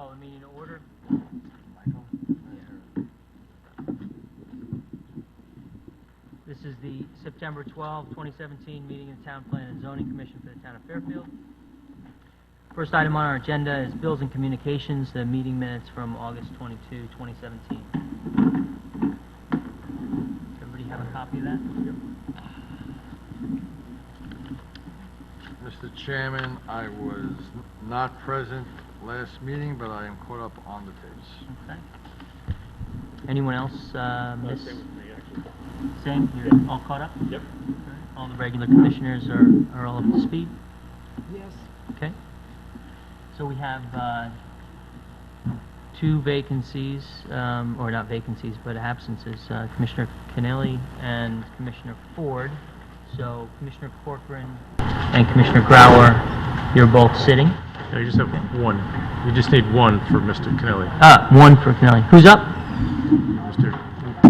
Call the meeting to order. This is the September 12, 2017 meeting of the Town Plan and Zoning Commission for the Town of Fairfield. First item on our agenda is Bills and Communications, the meeting minutes from August 22, 2017. Everybody have a copy of that? Yep. Mr. Chairman, I was not present last meeting, but I am caught up on the tapes. Okay. Anyone else miss? Same with me, actually. Same? You're all caught up? Yep. Okay. All the regular commissioners are all up to speed? Yes. Okay. So we have two vacancies, or not vacancies, but absences, Commissioner Kennelly and Commissioner Ford. So Commissioner Corcoran and Commissioner Grauer, you're both sitting. Yeah, you just have one. You just need one for Mr. Kennelly. One for Kennelly. Who's up?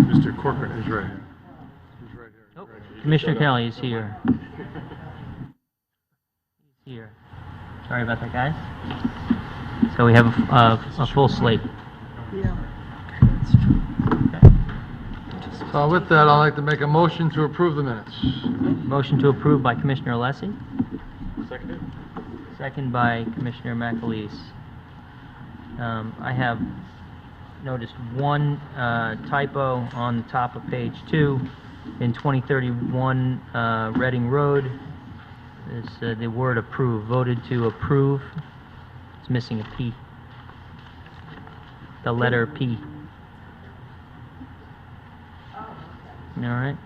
Mr. Corcoran is right here. He's right here. Oh, Commissioner Kennelly is here. He's here. Sorry about that, guys. So we have a full slate. Yeah. That's true. So with that, I'd like to make a motion to approve the minutes. Motion to approve by Commissioner Alessi. Seconded? Second by Commissioner McAleese. I have noticed one typo on the top of page 2 in 2031 Reading Road. Is the word approve, voted to approve. It's missing a P. The letter P. All right.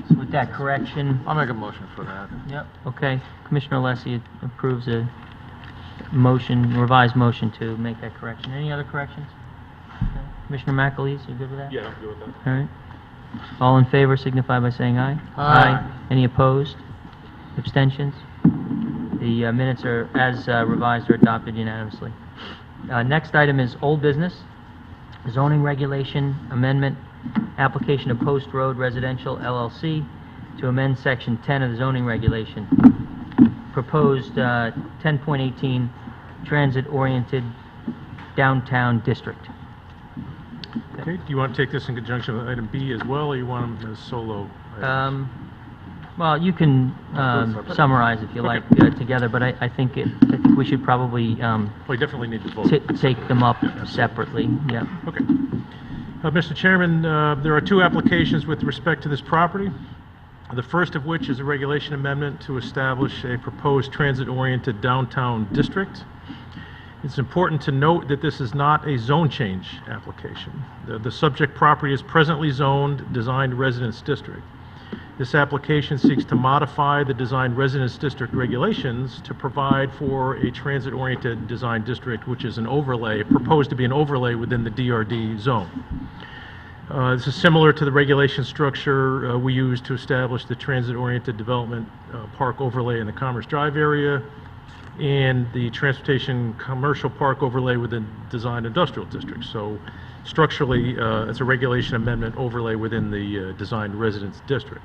So with that correction, I'll make a motion for that. yep, okay. Commissioner Alessi approves a motion, revised motion to make that correction. Any other corrections? Okay. Commissioner McAleese, you good with that? Yeah, I'm good with that. All right. All in favor signify by saying aye. Aye. Any opposed? Abstentions? The minutes are, as revised, are adopted unanimously. Next item is old business, zoning regulation amendment, application of Post Road Residential LLC to amend section 10 of the zoning regulation. Proposed 10.18 transit-oriented downtown district. Okay, do you want to take this in conjunction with item B as well, or you want them as solo items? Well, you can summarize if you like together, but I think we should probably We definitely need to vote. take them up Yeah. separately. Yeah. Okay. Mr. Chairman, there are two applications with respect to this property. The first of which is a regulation amendment to establish a proposed transit-oriented downtown district. It's important to note that this is not a zone change application. The subject property is presently zoned Designed Residence District. This application seeks to modify the Designed Residence District regulations to provide for a transit-oriented design district, which is an overlay, proposed to be an overlay within the DRD zone. This is similar to the regulation structure we use to establish the transit-oriented development park overlay in the Commerce Drive area and the transportation commercial park overlay within Design Industrial District. So structurally, it's a regulation amendment overlay within the Designed Residence District.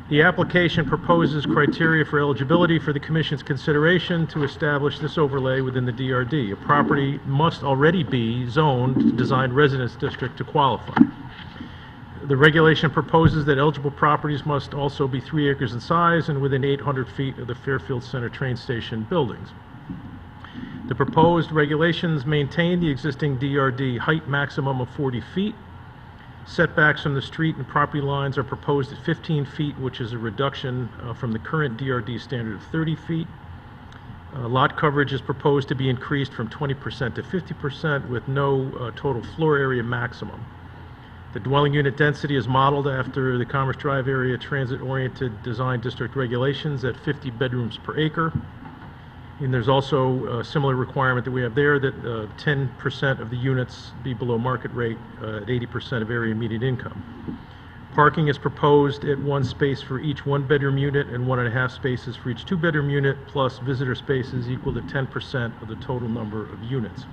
The application proposes criteria for eligibility for the Commission's consideration to establish this overlay within the DRD. A property must already be zoned Designed Residence District to qualify. The regulation proposes that eligible properties must also be 3 acres in size and within 800 feet of the Fairfield Center train station buildings. The proposed regulations maintain the existing DRD height maximum of 40 feet. Setbacks from the street and property lines are proposed at 15 feet, which is a reduction from the current DRD standard of 30 feet. Lot coverage is proposed to be increased from 20% to 50% with no total floor area maximum. The dwelling unit density is modeled after the Commerce Drive area transit-oriented design district regulations at 50 bedrooms per acre. And there's also a similar requirement that we have there that 10% of the units be below market rate at 80% of area median income. Parking is proposed at 1 space for each 1-bedroom unit and 1.5 spaces for each 2-bedroom unit, plus visitor spaces equal to 10% of the total number of units.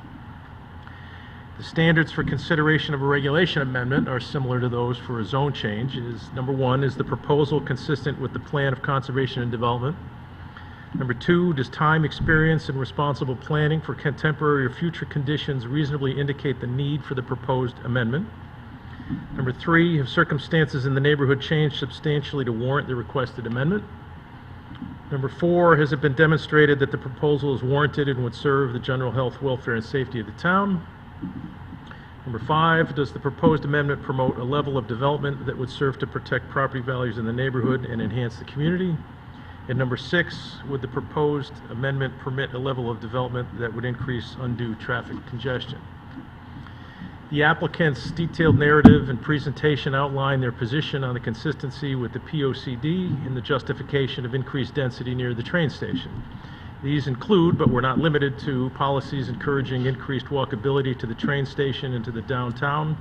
The standards for consideration of a regulation amendment are similar to those for a zone change. Number one, is the proposal consistent with the plan of conservation and development? Number two, does time, experience, and responsible planning for contemporary or future conditions reasonably indicate the need for the proposed amendment? Number three, have circumstances in the neighborhood changed substantially to warrant the requested amendment? Number four, has it been demonstrated that the proposal is warranted and would serve the general health, welfare, and safety of the town? Number five, does the proposed amendment promote a level of development that would serve to protect property values in the neighborhood and enhance the community? And number six, would the proposed amendment permit a level of development that would increase undue traffic congestion? The applicant's detailed narrative and presentation outline their position on the consistency with the POCD and the justification of increased density near the train station. These include, but were not limited to, policies encouraging increased walkability to the train station and to the downtown.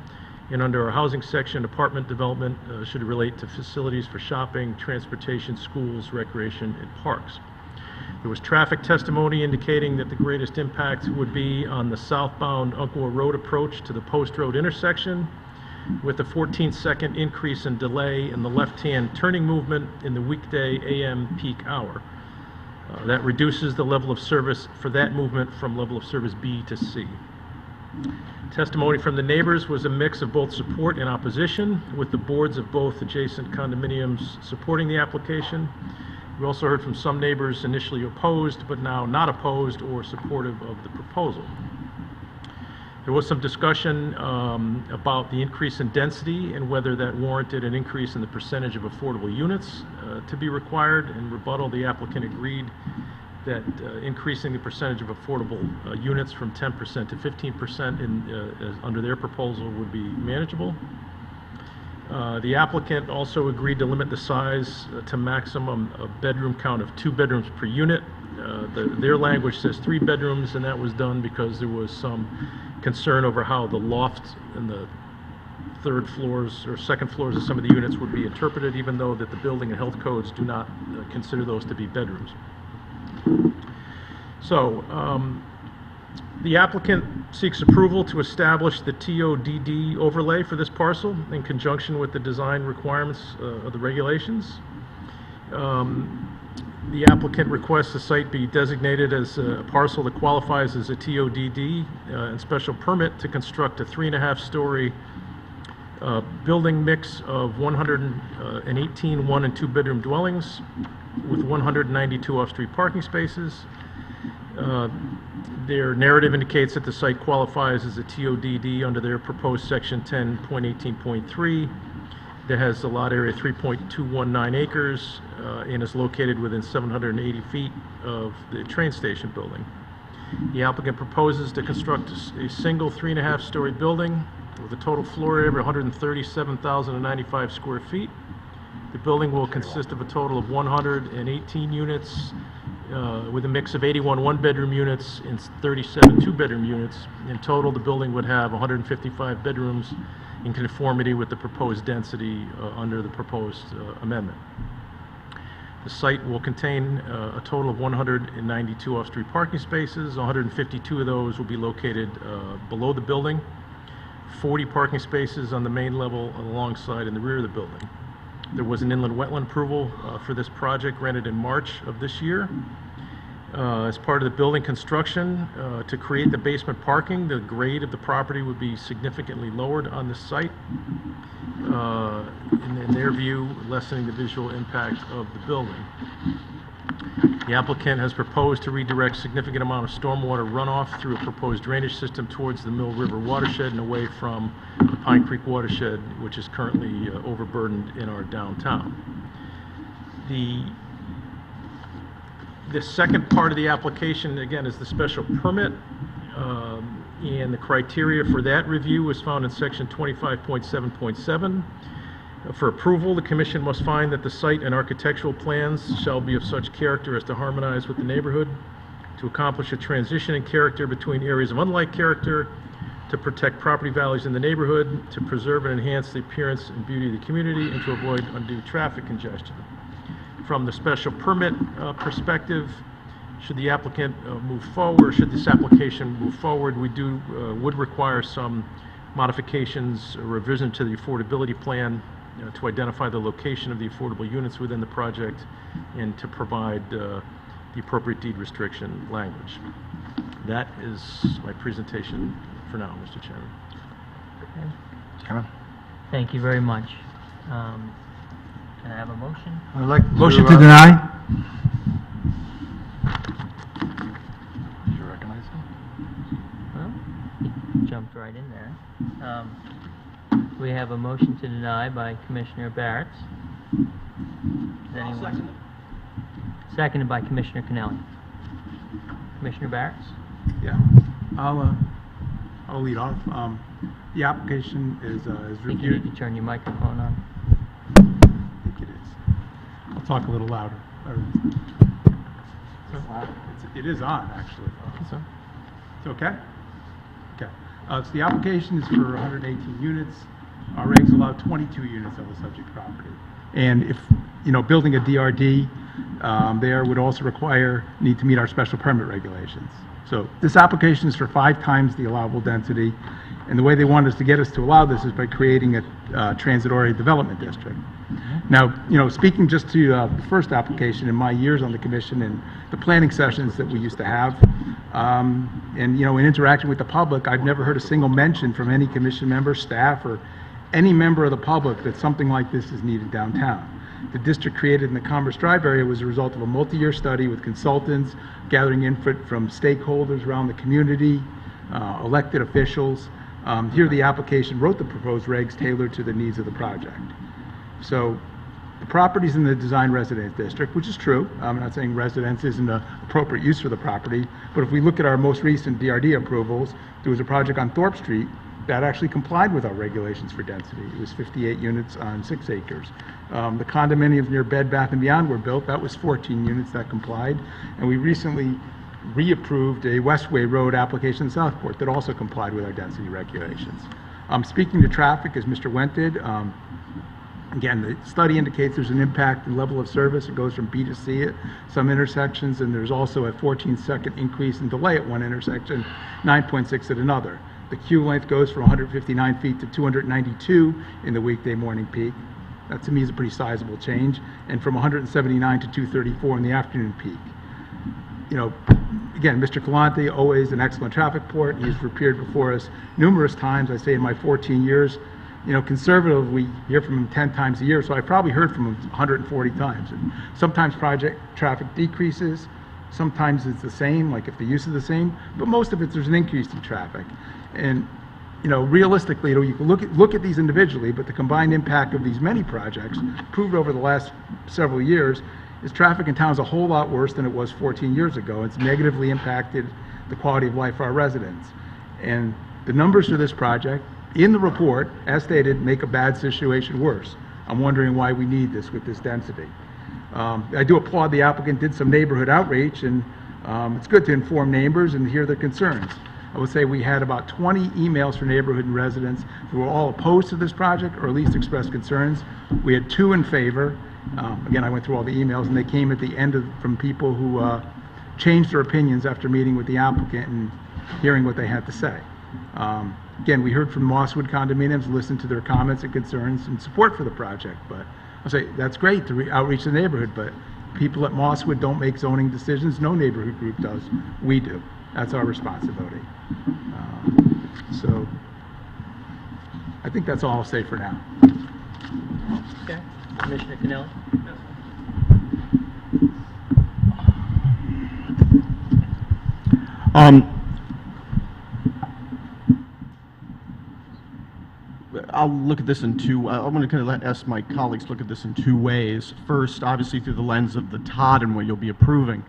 And under our housing section, apartment development should relate to facilities for shopping, transportation, schools, recreation, and parks. There was traffic testimony indicating that the greatest impact would be on the southbound Umpqua Road approach to the Post Road intersection, with a 14-second increase in delay in the left-hand turning movement in the weekday AM peak hour. That reduces the level of service for that movement from level of service B to C. Testimony from the neighbors was a mix of both support and opposition, with the boards of both adjacent condominiums supporting the application. We also heard from some neighbors initially opposed, but now not opposed or supportive of the proposal. There was some discussion about the increase in density and whether that warranted an increase in the percentage of affordable units to be required. In rebuttal, the applicant agreed that increasing the percentage of affordable units from 10% to 15% under their proposal would be manageable. The applicant also agreed to limit the size to maximum bedroom count of 2 bedrooms per unit. Their language says 3 bedrooms, and that was done because there was some concern over how the loft and the third floors or second floors of some of the units would be interpreted, even though that the building and health codes do not consider those to be bedrooms. So, the applicant seeks approval to establish the TODD overlay for this parcel in conjunction with the design requirements of the regulations. The applicant requests the site be designated as a parcel that qualifies as a TODD and special permit to construct a 3.5-story building mix of 118 1- and 2-bedroom dwellings with 192 off-street parking spaces. Their narrative indicates that the site qualifies as a TODD under their proposed section 10.18.3 that has a lot area 3.219 acres and is located within 780 feet of the train station building. The applicant proposes to construct a single 3.5-story building with a total floor area of 137,095 square feet. The building will consist of a total of 118 units with a mix of 81 1-bedroom units and 37 2-bedroom units. In total, the building would have 155 bedrooms in conformity with the proposed density under the proposed amendment. The site will contain a total of 192 off-street parking spaces. 152 of those will be located below the building, 40 parking spaces on the main level alongside in the rear of the building. There was an inland wetland approval for this project granted in March of this year. As part of the building construction, to create the basement parking, the grade of the property would be significantly lowered on the site, in their view, lessening the visual impact of the building. The applicant has proposed to redirect significant amount of stormwater runoff through a proposed drainage system towards the Mill River watershed and away from the Pine Creek watershed, which is currently overburdened in our downtown. The second part of the application, again, is the special permit, and the criteria for that review is found in section 25.7.7. For approval, the commission must find that the site and architectural plans shall be of such character as to harmonize with the neighborhood, to accomplish a transition in character between areas of unlike character, to protect property values in the neighborhood, to preserve and enhance the appearance and beauty of the community, and to avoid undue traffic congestion. From the special permit perspective, Should the applicant move forward, should this application move forward, we would require some modifications or revision to the affordability plan to identify the location of the affordable units within the project and to provide the appropriate deed restriction language. That is my presentation for now, Mr. Chairman. Okay. Chairman? Thank you very much. Can I have a motion? I'd like to... Motion to deny? Did you recognize him? Well, he jumped right in there. We have a motion to deny by Commissioner Barrett. Does anyone? Seconded by Commissioner Kennelly. Commissioner Barrett? Yeah. I'll lead off. The application is I think you reviewed. need to turn your microphone on. I think it is. I'll talk a little louder. It is on, actually. It's okay? Okay. So the application is for 118 units. Our regs allow 22 units on the subject property. And if, building a DRD there would also need to meet our special permit regulations. So this application is for 5 times the allowable density. And the way they want us to get us to allow this is by creating a transit-oriented development district. Now, speaking just to the first application, in my years on the commission and the planning sessions that we used to have, and, in interaction with the public, I've never heard a single mention from any commission member, staff, or any member of the public that something like this is needed downtown. The district created in the Commerce Drive area was a result of a multi-year study with consultants, gathering input from stakeholders around the community, elected officials. Here the application wrote the proposed regs tailored to the needs of the project. So the property's in the design residence district, which is true. I'm not saying residence isn't an appropriate use for the property, but if we look at our most recent DRD approvals, there was a project on Thorpe Street that actually complied with our regulations for density. It was 58 units on 6 acres. The condominiums near Bed Bath & Beyond were built. That was 14 units that complied. And we recently reapproved a Westway Road application in Southport that also complied with our density regulations. Speaking to traffic, as Mr. Wendt did, again, the study indicates there's an impact in level of service. It goes from B to C at some intersections, and there's also a 14-second increase in delay at one intersection, 9.6 at another. The queue length goes from 159 feet to 292 in the weekday morning peak. That to me is a pretty sizable change, and from 179 to 234 in the afternoon peak. Again, Mr. Calante, always an excellent traffic port. He's appeared before us numerous times. I say in my 14 years, conservatively, we hear from him 10 times a year, so I probably heard from him 140 times. And sometimes project traffic decreases, sometimes it's the same, like if the use is the same, but most of it, there's an increase in traffic. And, realistically, you can look at these individually, but the combined impact of these many projects, proved over the last several years, is traffic in town is a whole lot worse than it was 14 years ago. It's negatively impacted the quality of life for our residents. And the numbers for this project, in the report, as stated, make a bad situation worse. I'm wondering why we need this with this density. I do applaud the applicant, did some neighborhood outreach, and it's good to inform neighbors and hear their concerns. I would say we had about 20 emails from neighborhood and residents who were all opposed to this project or at least expressed concerns. We had 2 in favor. Again, I went through all the emails, and they came at the end from people who changed their opinions after meeting with the applicant and hearing what they had to say. Again, we heard from Mosswood condominiums, listened to their comments and concerns and support for the project. But I'll say that's great to outreach the neighborhood, but people at Mosswood don't make zoning decisions. No neighborhood group does. We do. That's our responsibility. So I think that's all I'll say for now. Okay. Commissioner Kennelly? I'll look at this in two. I'm going to kind of ask my colleagues to look at this in 2 ways. First, obviously through the lens of the TOD and what you'll be approving.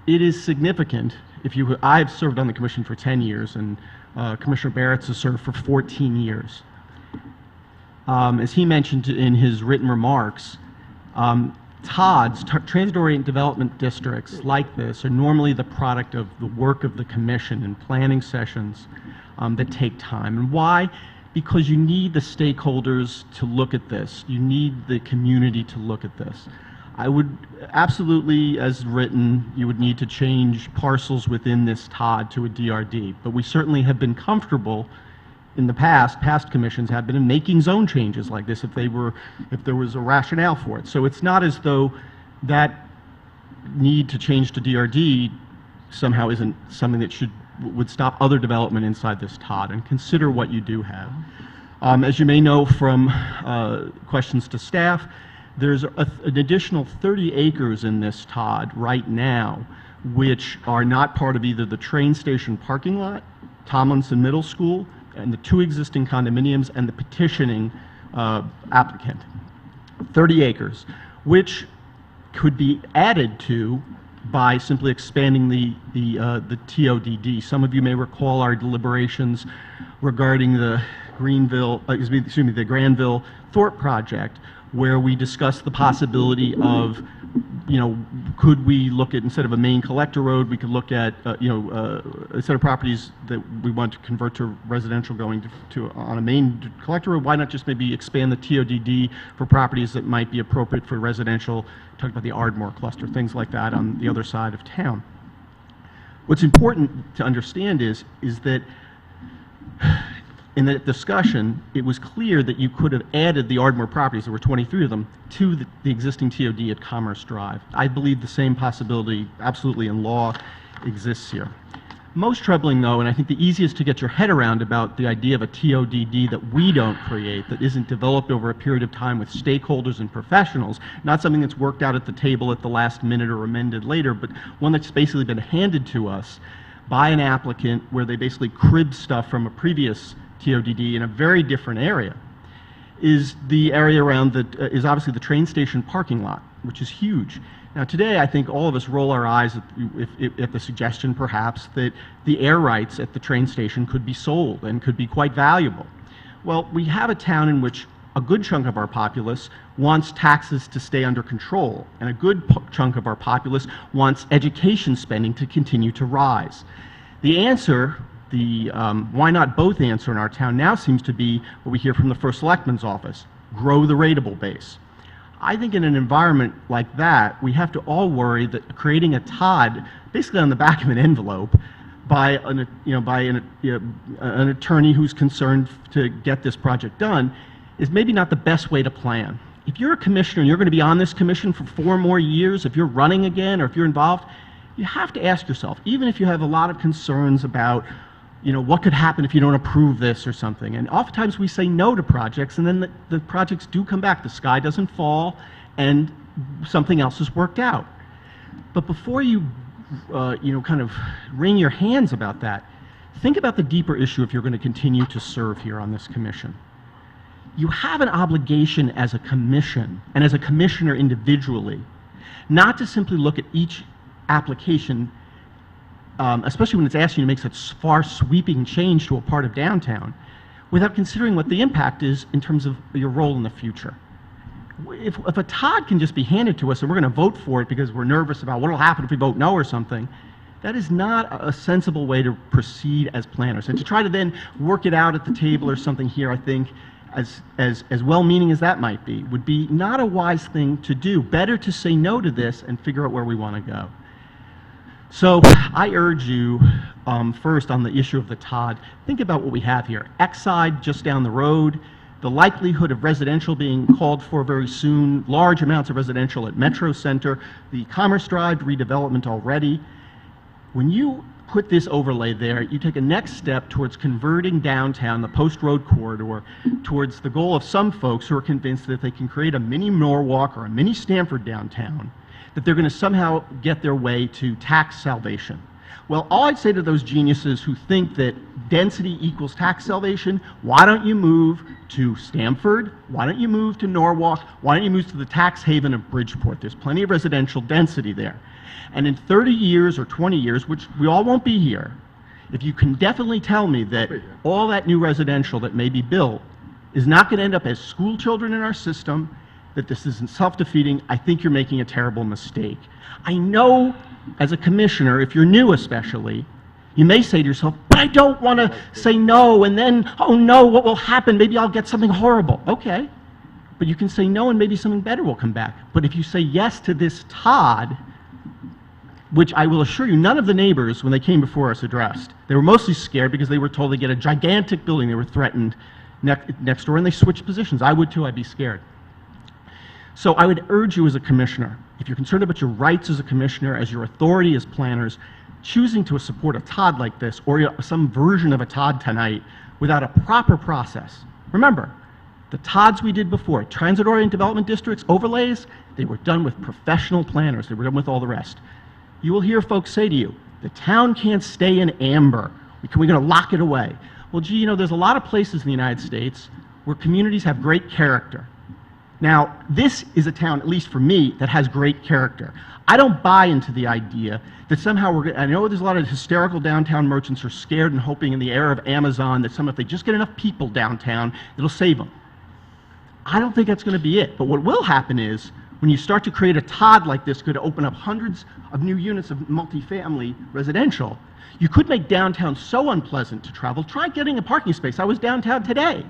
It is significant. I've served on the commission for 10 years, and Commissioner Barrett's has served for 14 years. As he mentioned in his written remarks, TODs, transit-oriented development districts like this, are normally the product of the work of the commission and planning sessions that take time. And why? Because you need the stakeholders to look at this. You need the community to look at this. I would absolutely, as written, you would need to change parcels within this TOD to a DRD. But we certainly have been comfortable in the past commissions have been in making zone changes like this if there was a rationale for it. So it's not as though that need to change to DRD somehow isn't something that would stop other development inside this TOD, and consider what you do have. As you may know from questions to staff, there's an additional 30 acres in this TOD right now, which are not part of either the train station parking lot, Tomlinson Middle School, and the 2 existing condominiums and the petitioning applicant. 30 acres, which could be added to by simply expanding the TODD. Some of you may recall our deliberations regarding the the Granville Thorpe project, where we discussed the possibility of, could we look at, instead of a main collector road, we could look at, a set of properties that we want to convert to residential going to on a main collector road. Why not just maybe expand the TODD for properties that might be appropriate for residential? Talk about the Ardmore cluster, things like that on the other side of town. What's important to understand is that in that discussion, it was clear that you could have added the Ardmore properties, there were 23 of them, to the existing TOD at Commerce Drive. I believe the same possibility, absolutely in law, exists here. Most troubling, though, and I think the easiest to get your head around about the idea of a TODD that we don't create, that isn't developed over a period of time with stakeholders and professionals, not something that's worked out at the table at the last minute or amended later, but one that's basically been handed to us by an applicant where they basically cribbed stuff from a previous TODD in a very different area, is the area around is obviously the train station parking lot, which is huge. Now today, I think all of us roll our eyes at the suggestion, perhaps, that the air rights at the train station could be sold and could be quite valuable. Well, we have a town in which a good chunk of our populace wants taxes to stay under control, and a good chunk of our populace wants education spending to continue to rise. The answer, why not both answer in our town now seems to be what we hear from the First Selectman's office: grow the rateable base. I think in an environment like that, we have to all worry that creating a TOD, basically on the back of an envelope, by an attorney who's concerned to get this project done, is maybe not the best way to plan. If you're a commissioner and you're going to be on this commission for 4 more years, if you're running again or if you're involved, you have to ask yourself, even if you have a lot of concerns about what could happen if you don't approve this or something. And oftentimes we say no to projects, and then the projects do come back. The sky doesn't fall, and something else is worked out. But before you, kind of wring your hands about that, think about the deeper issue if you're going to continue to serve here on this commission. You have an obligation as a commission, and as a commissioner individually, not to simply look at each application, especially when it's asking you to make such far sweeping change to a part of downtown, without considering what the impact is in terms of your role in the future. If a TOD can just be handed to us and we're going to vote for it because we're nervous about what will happen if we vote no or something, that is not a sensible way to proceed as planners. And to try to then work it out at the table or something here, I think, as well-meaning as that might be, would be not a wise thing to do. Better to say no to this and figure out where we want to go. So I urge you, first on the issue of the TOD, think about what we have here. Exide just down the road, the likelihood of residential being called for very soon, large amounts of residential at Metro Center, the Commerce Drive redevelopment already. When you put this overlay there, you take a next step towards converting downtown, the Post Road corridor, towards the goal of some folks who are convinced that if they can create a mini Norwalk or a mini Stamford downtown, that they're going to somehow get their way to tax salvation. Well, all I'd say to those geniuses who think that density equals tax salvation, why don't you move to Stamford? Why don't you move to Norwalk? Why don't you move to the tax haven of Bridgeport? There's plenty of residential density there. And in 30 years or 20 years, which we all won't be here, if you can definitely tell me that all that new residential that may be built is not going to end up as school children in our system, that this isn't self-defeating, I think you're making a terrible mistake. I know, as a commissioner, if you're new especially, you may say to yourself, but I don't want to say no, and then, oh no, what will happen? Maybe I'll get something horrible. Okay, But you can say no and maybe something better will come back. But if you say yes to this Todd, which I will assure you, none of the neighbors, when they came before us, addressed. They were mostly scared because they were told they get a gigantic building. They were threatened next door, and they switched positions. I would too, I'd be scared. So I would urge you as a commissioner, if you're concerned about your rights as a commissioner, as your authority as planners, choosing to support a Todd like this, or some version of a Todd tonight, without a proper process. Remember, the Todds we did before, transit-oriented development districts, overlays, they were done with professional planners. They were done with all the rest. You will hear folks say to you, the town can't stay in amber. We're going to lock it away. Well, gee, you know, there's a lot of places in the United States where communities have great character. Now, this is a town, at least for me, that has great character. I don't buy into the idea that somehow I know there's a lot of hysterical downtown merchants who are scared and hoping in the era of Amazon that somehow if they just get enough people downtown, it'll save them. I don't think that's going to be it. But what will happen is, when you start to create a Todd like this, could open up hundreds of new units of multifamily residential, you could make downtown so unpleasant to travel. Try getting a parking space. I was downtown today.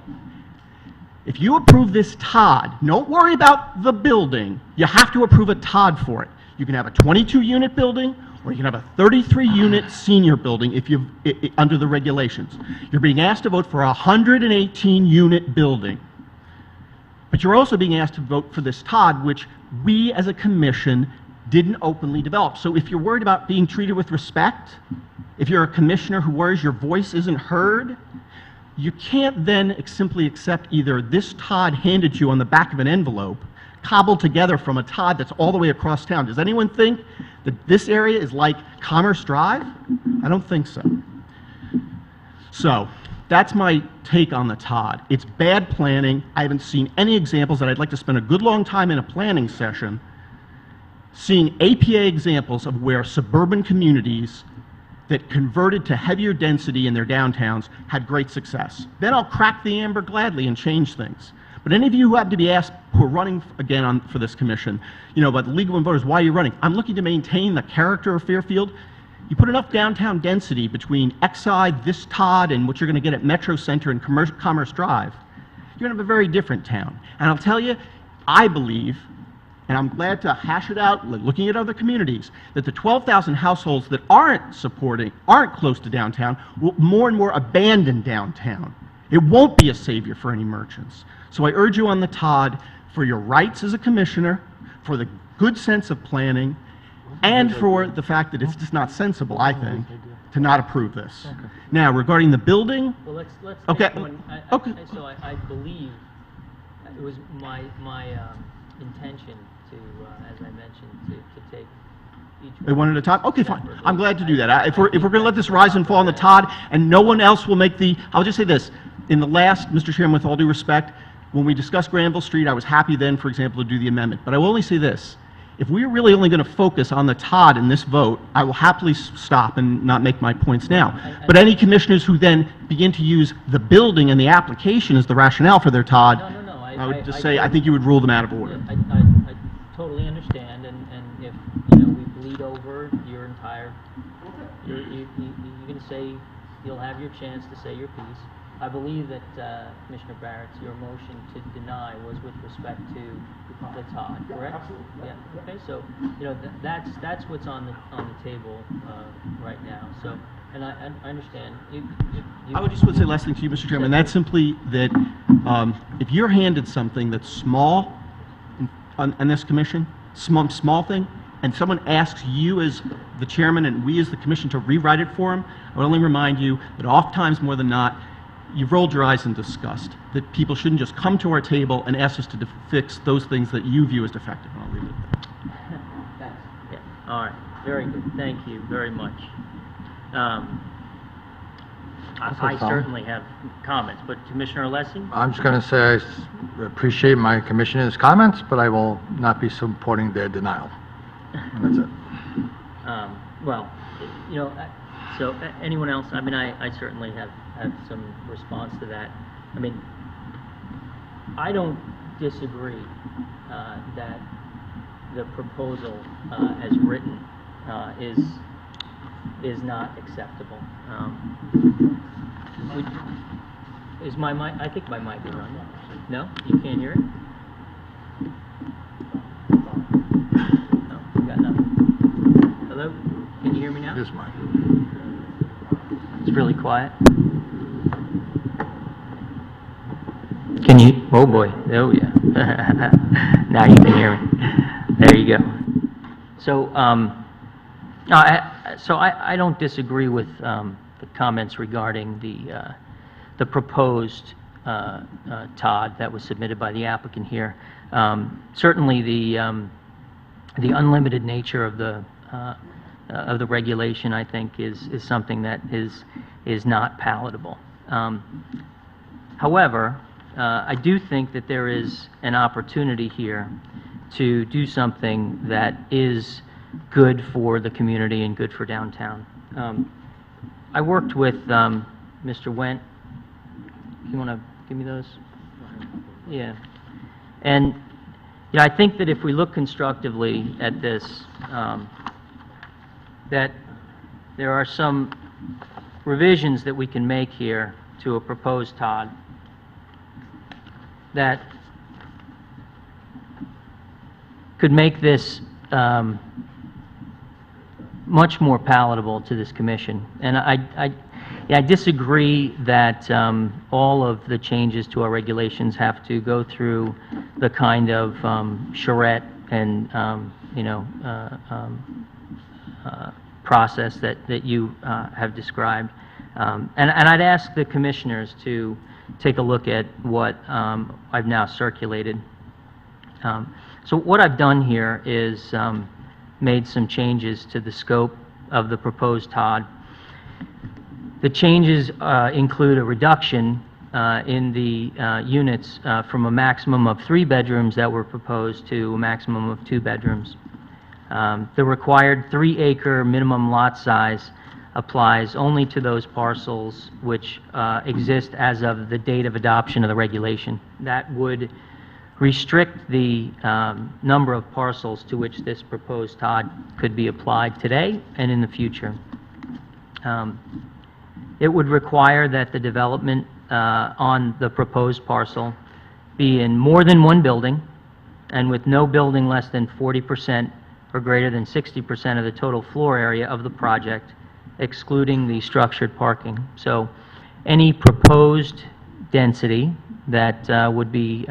If you approve this Todd, don't worry about the building. You have to approve a Todd for it. You can have a 22-unit building, or you can have a 33-unit senior building if you under the regulations. You're being asked to vote for a 118-unit building. But you're also being asked to vote for this Todd, which we as a commission didn't openly develop. So if you're worried about being treated with respect, if you're a commissioner who worries your voice isn't heard, you can't then simply accept either this Todd handed to you on the back of an envelope, cobbled together from a Todd that's all the way across town. Does anyone think that this area is like Commerce Drive? I don't think so. So that's my take on the Todd. It's bad planning. I haven't seen any examples, and I'd like to spend a good long time in a planning session seeing APA examples of where suburban communities that converted to heavier density in their downtowns had great success. Then I'll crack the amber gladly and change things. But any of you who have to be asked, who are running again for this commission, you know, about the League of Women Voters, why are you running? I'm looking to maintain the character of Fairfield. You put enough downtown density between Exide, this Todd, and what you're going to get at Metro Center and Commerce Drive, you're going to have a very different town. And I'll tell you, I believe, and I'm glad to hash it out, looking at other communities, that the 12,000 households that aren't close to downtown, will more and more abandon downtown. It won't be a savior for any merchants. So I urge you on the Todd, for your rights as a commissioner, for the good sense of planning, and for the fact that it's just not sensible, I think, to not approve this. Okay. Now, regarding the building, Well, let's Okay. take one. Okay. So I believe it was my intention to, as I mentioned, to take each one at a time? Okay, fine. separately. I'm glad to do that. If we're going to let this rise and fall on the Todd, and no one else will make the, I'll just say this. In the last, Mr. Chairman, with all due respect, when we discussed Granville Street, I was happy then, for example, to do the amendment. But I will only say this. If we're really only going to focus on the Todd in this vote, I will happily stop and not make my points now. But any commissioners who then begin to use the building and the application as the rationale for their Todd, No. I would just say, I think you would rule them out of order. I totally understand, and if, you know, we bleed over your entire, you're going to say, you'll have your chance to say your piece. I believe that, Commissioner Barrett's, your motion to deny was with respect to the Todd, correct? Absolutely. Yeah, okay, so, you know, that's what's on the table, right now, so, and I understand. I would just say last thing to you, Mr. Chairman, and that's simply that if you're handed something that's small on this commission, small thing, and someone asks you as the chairman and we as the commission to rewrite it for them, I would only remind you that oftentimes more than not, you've rolled your eyes in disgust, that people shouldn't just come to our table and ask us to fix those things that you view as defective, and I'll leave it at that. Yeah, all right, very good, thank you very much. I certainly have comments, but Commissioner Alessi? I'm just going to say I appreciate my commissioner's comments, but I will not be supporting their denial. And that's it. Well, you know, so anyone else? I mean, I certainly have some response to that. I mean, I don't disagree that the proposal as written is not acceptable. Is my mic? I think my mic is on. No, you can't hear it. His mic. It's really quiet. Can you, oh boy, oh yeah. Now you can hear me. There you go. So, no, I don't disagree with the comments regarding the proposed TOD that was submitted by the applicant here. Certainly, the unlimited nature of the regulation, I think, is something that is not palatable. However, I do think that there is an opportunity here to do something that is good for the community and good for downtown. I worked with Mr. Wendt. You want to give me those? Yeah. And you know, I think that if we look constructively at this, that there are some revisions that we can make here to a proposed TOD that could make this much more palatable to this commission. And I disagree that all of the changes to our regulations have to go through the kind of charrette and process that you have described. And I'd ask the commissioners to take a look at what I've now circulated. So what I've done here is made some changes to the scope of the proposed TOD. The changes include a reduction in the units from a maximum of 3 bedrooms that were proposed to a maximum of 2 bedrooms. The required 3-acre minimum lot size applies only to those parcels which exist as of the date of adoption of the regulation. That would restrict the number of parcels to which this proposed TOD could be applied today and in the future. It would require that the development on the proposed parcel be in more than one building and with no building less than 40% or greater than 60% of the total floor area of the project, excluding the structured parking. So any proposed density that would be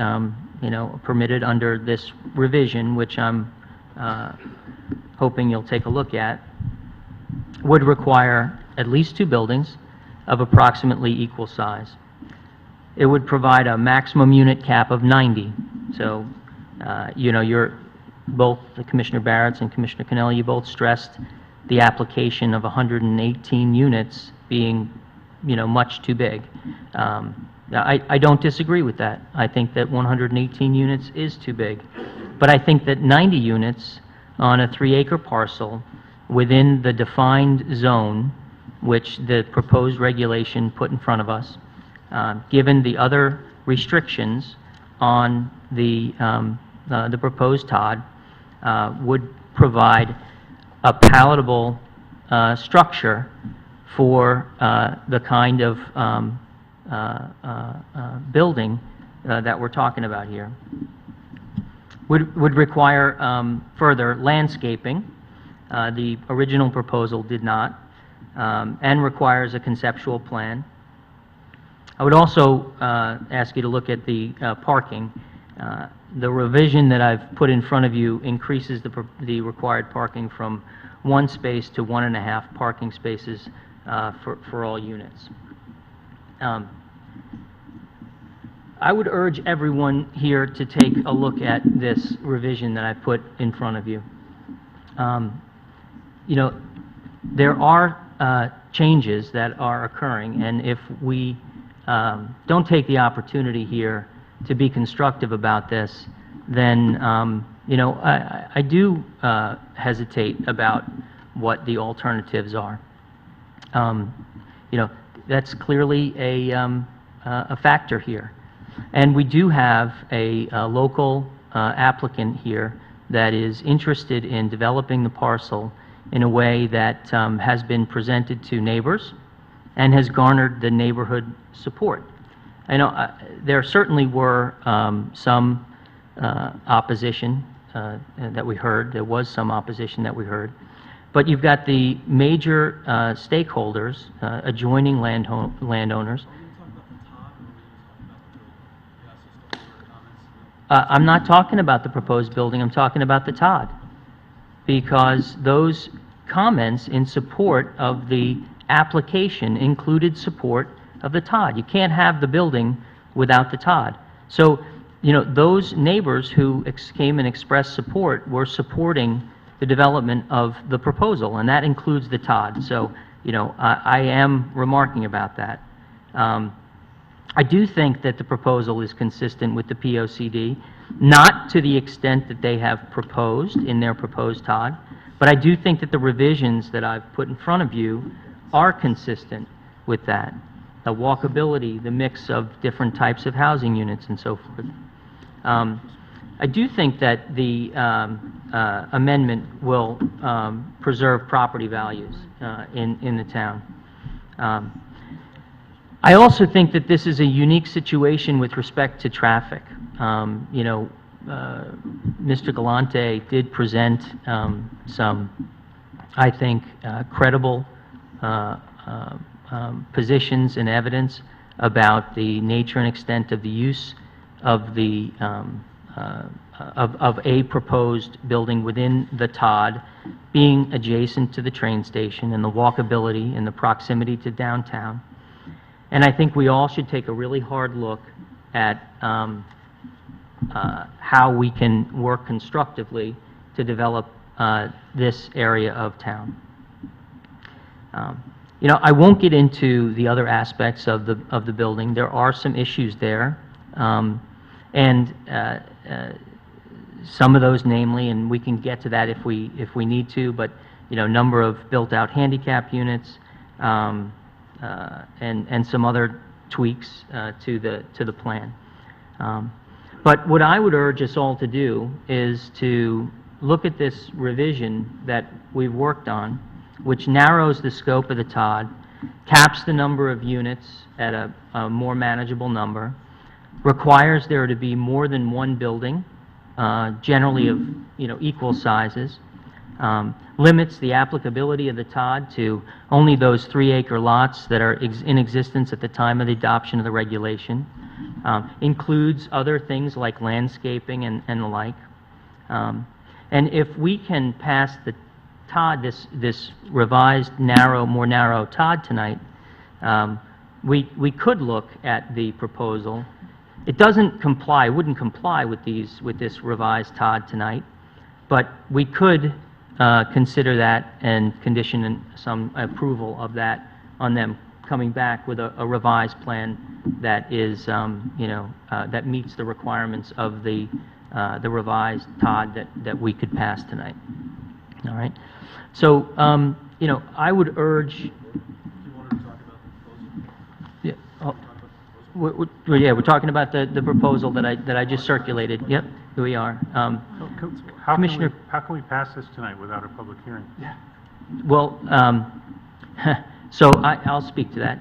permitted under this revision, which I'm hoping you'll take a look at, would require at least 2 buildings of approximately equal size. It would provide a maximum unit cap of 90. So, you're both Commissioner Barrett's and Commissioner Cannelli, you both stressed the application of 118 units being, much too big. I don't disagree with that. I think that 118 units is too big. But I think that 90 units on a 3-acre parcel within the defined zone, which the proposed regulation put in front of us, given the other restrictions on the proposed TOD, would provide a palatable structure for the kind of building that we're talking about here. Would require further landscaping. The original proposal did not, and requires a conceptual plan. I would also ask you to look at the parking. The revision that I've put in front of you increases the required parking from 1 space to 1.5 parking spaces for all units. I would urge everyone here to take a look at this revision that I put in front of you. There are changes that are occurring, and if we don't take the opportunity here to be constructive about this, then I do hesitate about what the alternatives are. That's clearly a factor here, and we do have a local applicant here that is interested in developing the parcel in a way that has been presented to neighbors and has garnered the neighborhood support. I know there certainly were some opposition that we heard. There was some opposition that we heard. But you've got the major stakeholders, adjoining landowners. I'm not talking about the proposed building, I'm talking about the Todd. Because those comments in support of the application included support of the Todd. You can't have the building without the Todd. So, you know, those neighbors who came and expressed support were supporting the development of the proposal, and that includes the Todd. So, you know, I am remarking about that. I do think that the proposal is consistent with the POCD, not to the extent that they have proposed in their proposed Todd, but I do think that the revisions that I've put in front of you are consistent with that. The walkability, the mix of different types of housing units and so forth. I do think that the amendment will preserve property values in the town. I also think that this is a unique situation with respect to traffic. You know, Mr. Galante did present some, I think, credible positions and evidence about the nature and extent of the use of the of a proposed building within the Todd, being adjacent to the train station and the walkability and the proximity to downtown. And I think we all should take a really hard look at how we can work constructively to develop this area of town. You know, I won't get into the other aspects of the building. There are some issues there, and some of those, namely, and we can get to that if we need to. But you know, number of built-out handicap units. And some other tweaks to the plan. But what I would urge us all to do is to look at this revision that we've worked on, which narrows the scope of the Todd, caps the number of units at a more manageable number, requires there to be more than one building, generally of equal sizes, limits the applicability of the Todd to only those 3-acre lots that are in existence at the time of the adoption of the regulation, includes other things like landscaping and the like. And if we can pass the Todd, this revised, more narrow Todd tonight, we could look at the proposal. It wouldn't comply with this revised Todd tonight, but we could consider that and condition some approval of that on them coming back with a revised plan that is, that meets the requirements of the revised Todd that we could pass tonight. All right. So, I would urge. Do you want to talk about the proposal? Yeah. We're talking about the proposal that I just circulated. Yep, here we are. Commissioner, How can we pass this tonight without a public hearing? Yeah. well, so I'll speak to that.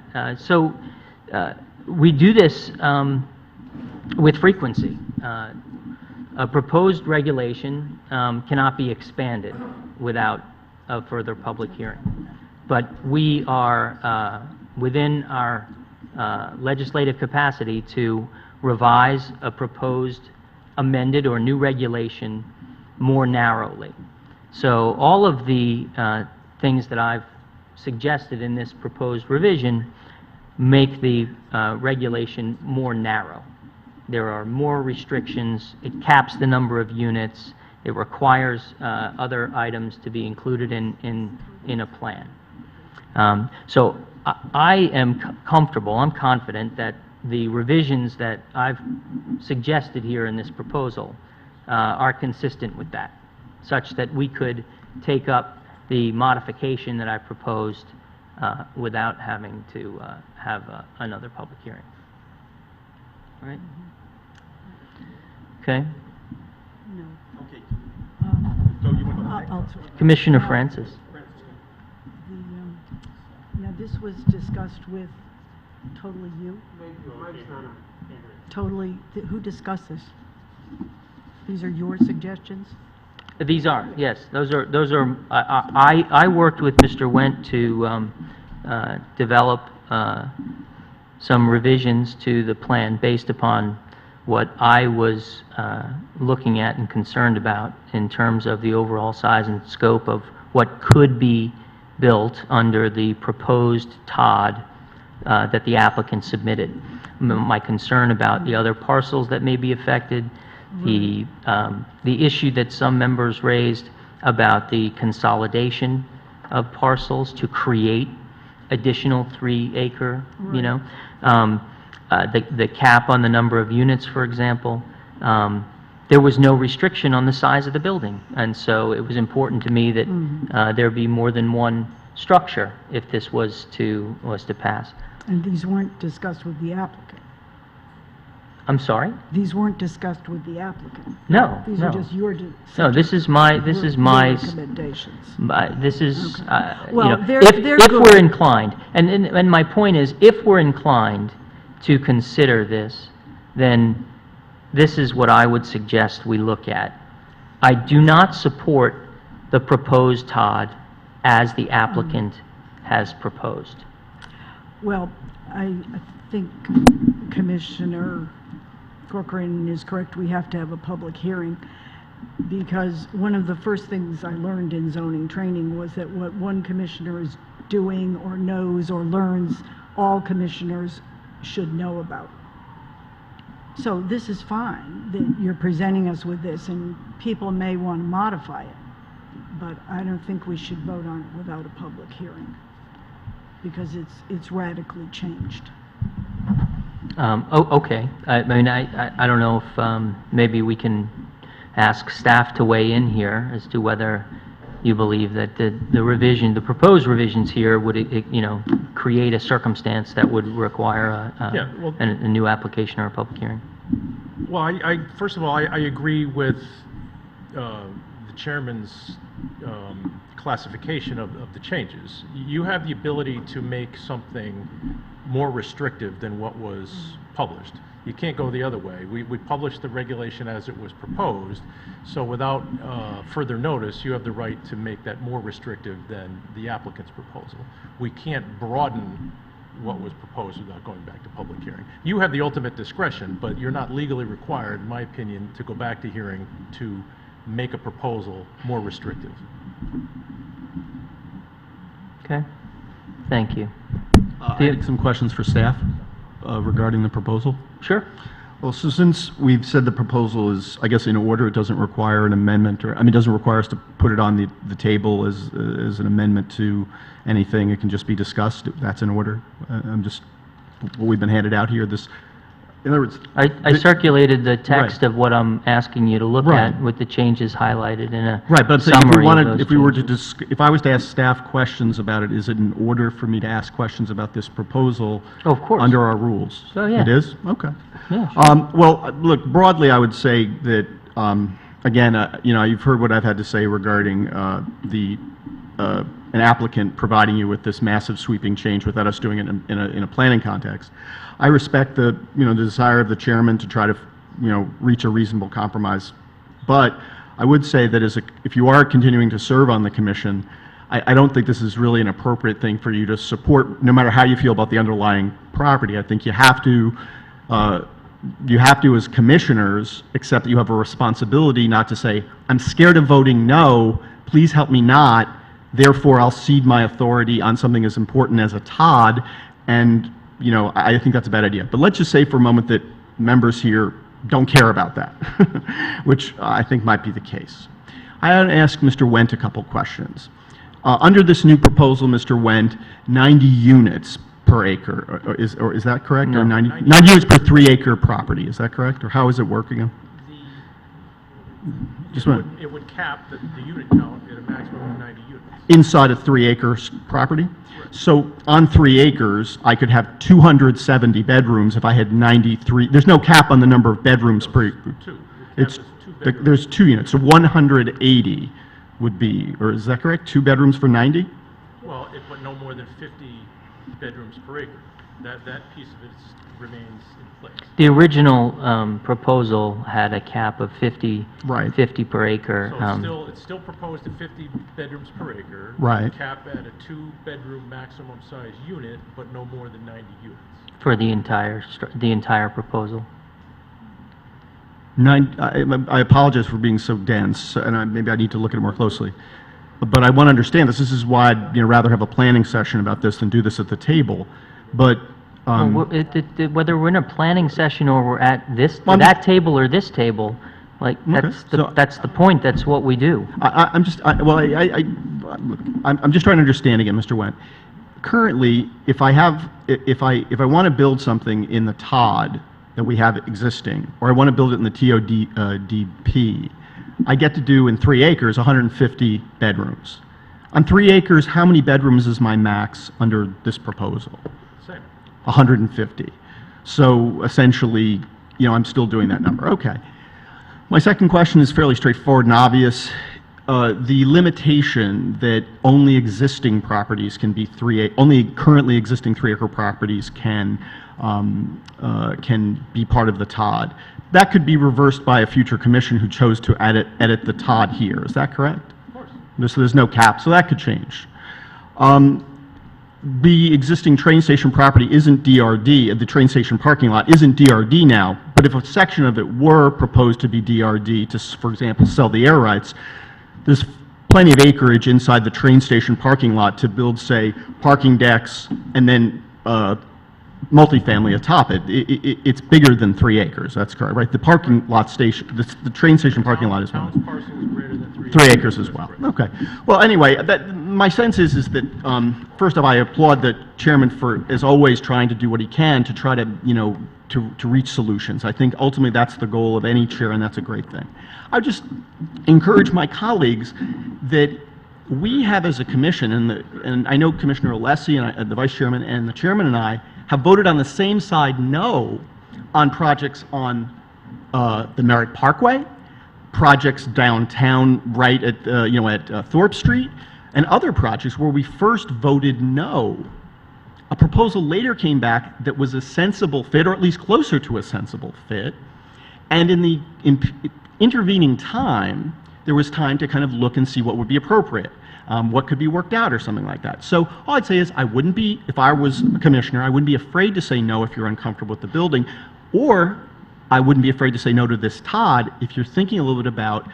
We do this with frequency. A proposed regulation cannot be expanded without a further public hearing. But we are within our legislative capacity to revise a proposed amended or new regulation more narrowly. So all of the things that I've suggested in this proposed revision make the regulation more narrow. There are more restrictions. It caps the number of units. It requires other items to be included in a plan. So I am comfortable, I'm confident that the revisions that I've suggested here in this proposal are consistent with that, such that we could take up the modification that I proposed without having to have another public hearing. All right? Okay. No. Okay. So you want to go next? I'll Commissioner Francis. Now, this was discussed with totally you? Totally, who discussed this? These are your suggestions? These are, yes, those are, I worked with Mr. Wendt to develop some revisions to the plan based upon what I was looking at and concerned about in terms of the overall size and scope of what could be built under the proposed TOD that the applicant submitted. My concern about the other parcels that may be affected, the issue that some members raised about the consolidation of parcels to create additional 3-acre, you know, the cap on the number of units, for example. There was no restriction on the size of the building, and so it was important to me that there be more than one structure if this was to pass. And these weren't discussed with the applicant? I'm sorry? These weren't discussed with the applicant? No, These no. are just your... No, this is my recommendations. this is, Well, you know, they're if good. we're inclined, and my point is, if we're inclined to consider this, then this is what I would suggest we look at. I do not support the proposed TOD as the applicant has proposed. Well, I think Commissioner Corcoran is correct. We have to have a public hearing, because one of the first things I learned in zoning training was that what one commissioner is doing or knows or learns, all commissioners should know about. So this is fine that you're presenting us with this, and people may want to modify it, but I don't think we should vote on it without a public hearing, because it's radically changed. Okay. I mean, I don't know if maybe we can ask staff to weigh in here as to whether you believe that the proposed revisions here would, you know, create a circumstance that would require a new application or a public hearing. Well, first of all, I agree with the chairman's classification of the changes. You have the ability to make something more restrictive than what was published. You can't go the other way. We published the regulation as it was proposed, so without further notice, you have the right to make that more restrictive than the applicant's proposal. We can't broaden what was proposed without going back to public hearing. You have the ultimate discretion, but you're not legally required, in my opinion, to go back to hearing to make a proposal more restrictive. Okay? Thank you. I had some questions for staff regarding the proposal. Sure. Well, so since we've said the proposal is, I guess, in order, it doesn't require an amendment, or, I mean, it doesn't require us to put it on the table as an amendment to anything. It can just be discussed. That's in order. I'm just, what we've been handed out here, this, in other words... I circulated the text Right. of what I'm asking you to look Right. at with the changes highlighted in a Right, but I'm saying summary if we were to changes. if I was to ask staff questions about it, is it in order for me to ask questions about this proposal? Oh, of course. Under our rules? Oh, yeah. It is? Okay. Yeah, sure. Well, look, broadly, I would say that, again, you know, you've heard what I've had to say regarding an applicant providing you with this massive sweeping change without us doing it in a planning context. I respect the desire of the chairman to try to, reach a reasonable compromise. But I would say that if you are continuing to serve on the commission, I don't think this is really an appropriate thing for you to support, no matter how you feel about the underlying property. I think you have to, as commissioners, accept that you have a responsibility not to say, I'm scared of voting no, please help me not, therefore I'll cede my authority on something as important as a TOD, and, I think that's a bad idea. But let's just say for a moment that members here don't care about that, which I think might be the case. I want to ask Mr. Wendt a couple questions. Under this new proposal, Mr. Wendt, 90 units per acre, or is that correct? No. Or 90 units per 3-acre property, is that correct? Or how is it working? Just one. It would cap the unit count at a maximum of 90 units. Inside a 3-acre property? So on 3 acres, I could have 270 bedrooms if I had 93. There's no cap on the number of bedrooms per. Two. It's, Two bedrooms. there's 2 units, so 180 would be, or is that correct? 2 bedrooms for 90? Well, but no more than 50 bedrooms per acre. That piece of it remains in place. The original proposal had a cap of 50, Right. 50 per acre. So it's still proposed at 50 bedrooms per acre. Right. Cap at a 2-bedroom maximum size unit, but no more than 90 units. For the entire proposal. I apologize for being so dense, and maybe I need to look at it more closely. But I want to understand this. This is why I'd rather have a planning session about this than do this at the table. But Well, whether we're in a planning session or we're at Well, that table or this table, like, that's the point, that's what we do. I'm just trying to understand again, Mr. Wendt. Currently, if I want to build something in the TOD that we have existing, or I want to build it in the TODP, I get to do in 3 acres 150 bedrooms. On 3 acres, how many bedrooms is my max under this proposal? Same. 150. So essentially, I'm still doing that number. Okay. My second question is fairly straightforward and obvious. The limitation that only existing properties can be only currently existing 3-acre properties can be part of the TOD. That could be reversed by a future commission who chose to edit the TOD here. Is that correct? Of course. So there's no cap, so that could change. The existing train station property isn't DRD, the train station parking lot isn't DRD now, but if a section of it were proposed to be DRD to, for example, sell the air rights, there's plenty of acreage inside the train station parking lot to build, say, parking decks and then multifamily atop it. It's bigger than 3 acres, that's correct, right? The parking lot station, the train station parking lot is Town's parcel is greater than 3 3 acres as well. Okay. Well, anyway, my sense is that, first off, I applaud the chairman for, as always, trying to do what he can to try to, to reach solutions. I think ultimately that's the goal of any chair, and that's a great thing. I would just encourage my colleagues that we have as a commission, and I know Commissioner Alessi and the vice chairman and the chairman and I have voted on the same side no on projects on the Merritt Parkway, projects downtown right at, at Thorpe Street, and other projects where we first voted no. A proposal later came back that was a sensible fit, or at least closer to a sensible fit, and in the intervening time, there was time to kind of look and see what would be appropriate, what could be worked out or something like that. So all I'd say is I wouldn't be, if I was a commissioner, I wouldn't be afraid to say no if you're uncomfortable with the building, or I wouldn't be afraid to say no to this TOD if you're thinking a little bit about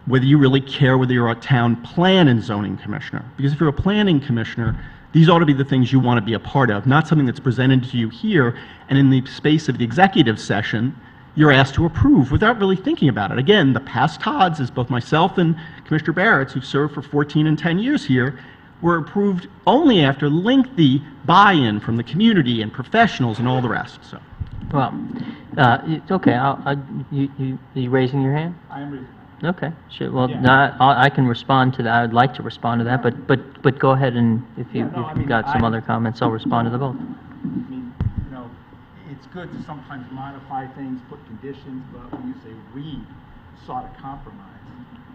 whether you really care whether you're a town plan and zoning commissioner. Because if you're a planning commissioner, these ought to be the things you want to be a part of, not something that's presented to you here, and in the space of the executive session, you're asked to approve without really thinking about it. Again, the past TODs, as both myself and Commissioner Barrett, who've served for 14 and 10 years here, were approved only after lengthy buy-in from the community and professionals and all the rest. So. Well, it's okay. You raising your hand? I am raising. Okay, sure. Well, Yeah. no, I can respond to that. I would like to respond to that, but go ahead, and if you've got some other comments, I'll respond to the both. I mean, it's good to sometimes modify things, put conditions, but when you say we sought a compromise,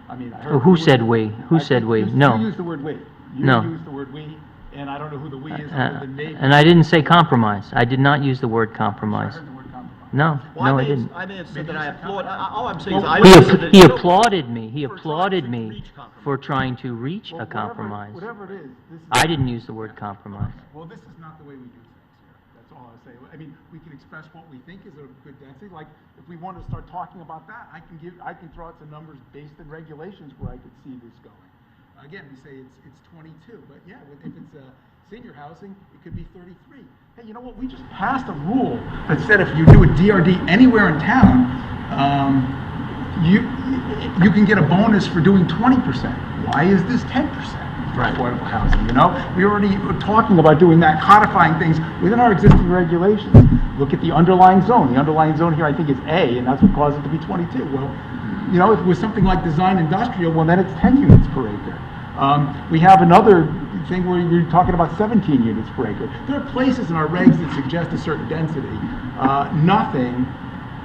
I mean, I heard... Who said we? Who said we? No. You used the word we. You No. used the word we, and I don't know who the we is other than me. And I didn't say compromise. I did not use the word I compromise. heard the word compromise. No, no, I didn't. I may have said that I applaud. All I'm saying is Well, I he applauded me. He applauded me for trying to reach Well, a compromise. Whatever it is, this is... I didn't use the word compromise. Well, this is not the way we do things here. That's all I was saying. I mean, we can express what we think is a good density. Like, if we want to start talking about that, I can throw out some numbers based in regulations where I could see this going. Again, we say it's 22, but yeah, if it's senior housing, it could be 33. Hey, you know what? We just passed a rule that said if you do a DRD anywhere in town, you can get a bonus for doing 20%. Why is this 10%? For affordable housing, We already were talking about doing that, codifying things within our existing regulations. Look at the underlying zone. The underlying zone here, I think, is A, and that's what caused it to be 22. Well, if it was something like design industrial, well, then it's 10 units per acre. We have another thing where you're talking about 17 units per acre. There are places in our regs that suggest a certain density. Nothing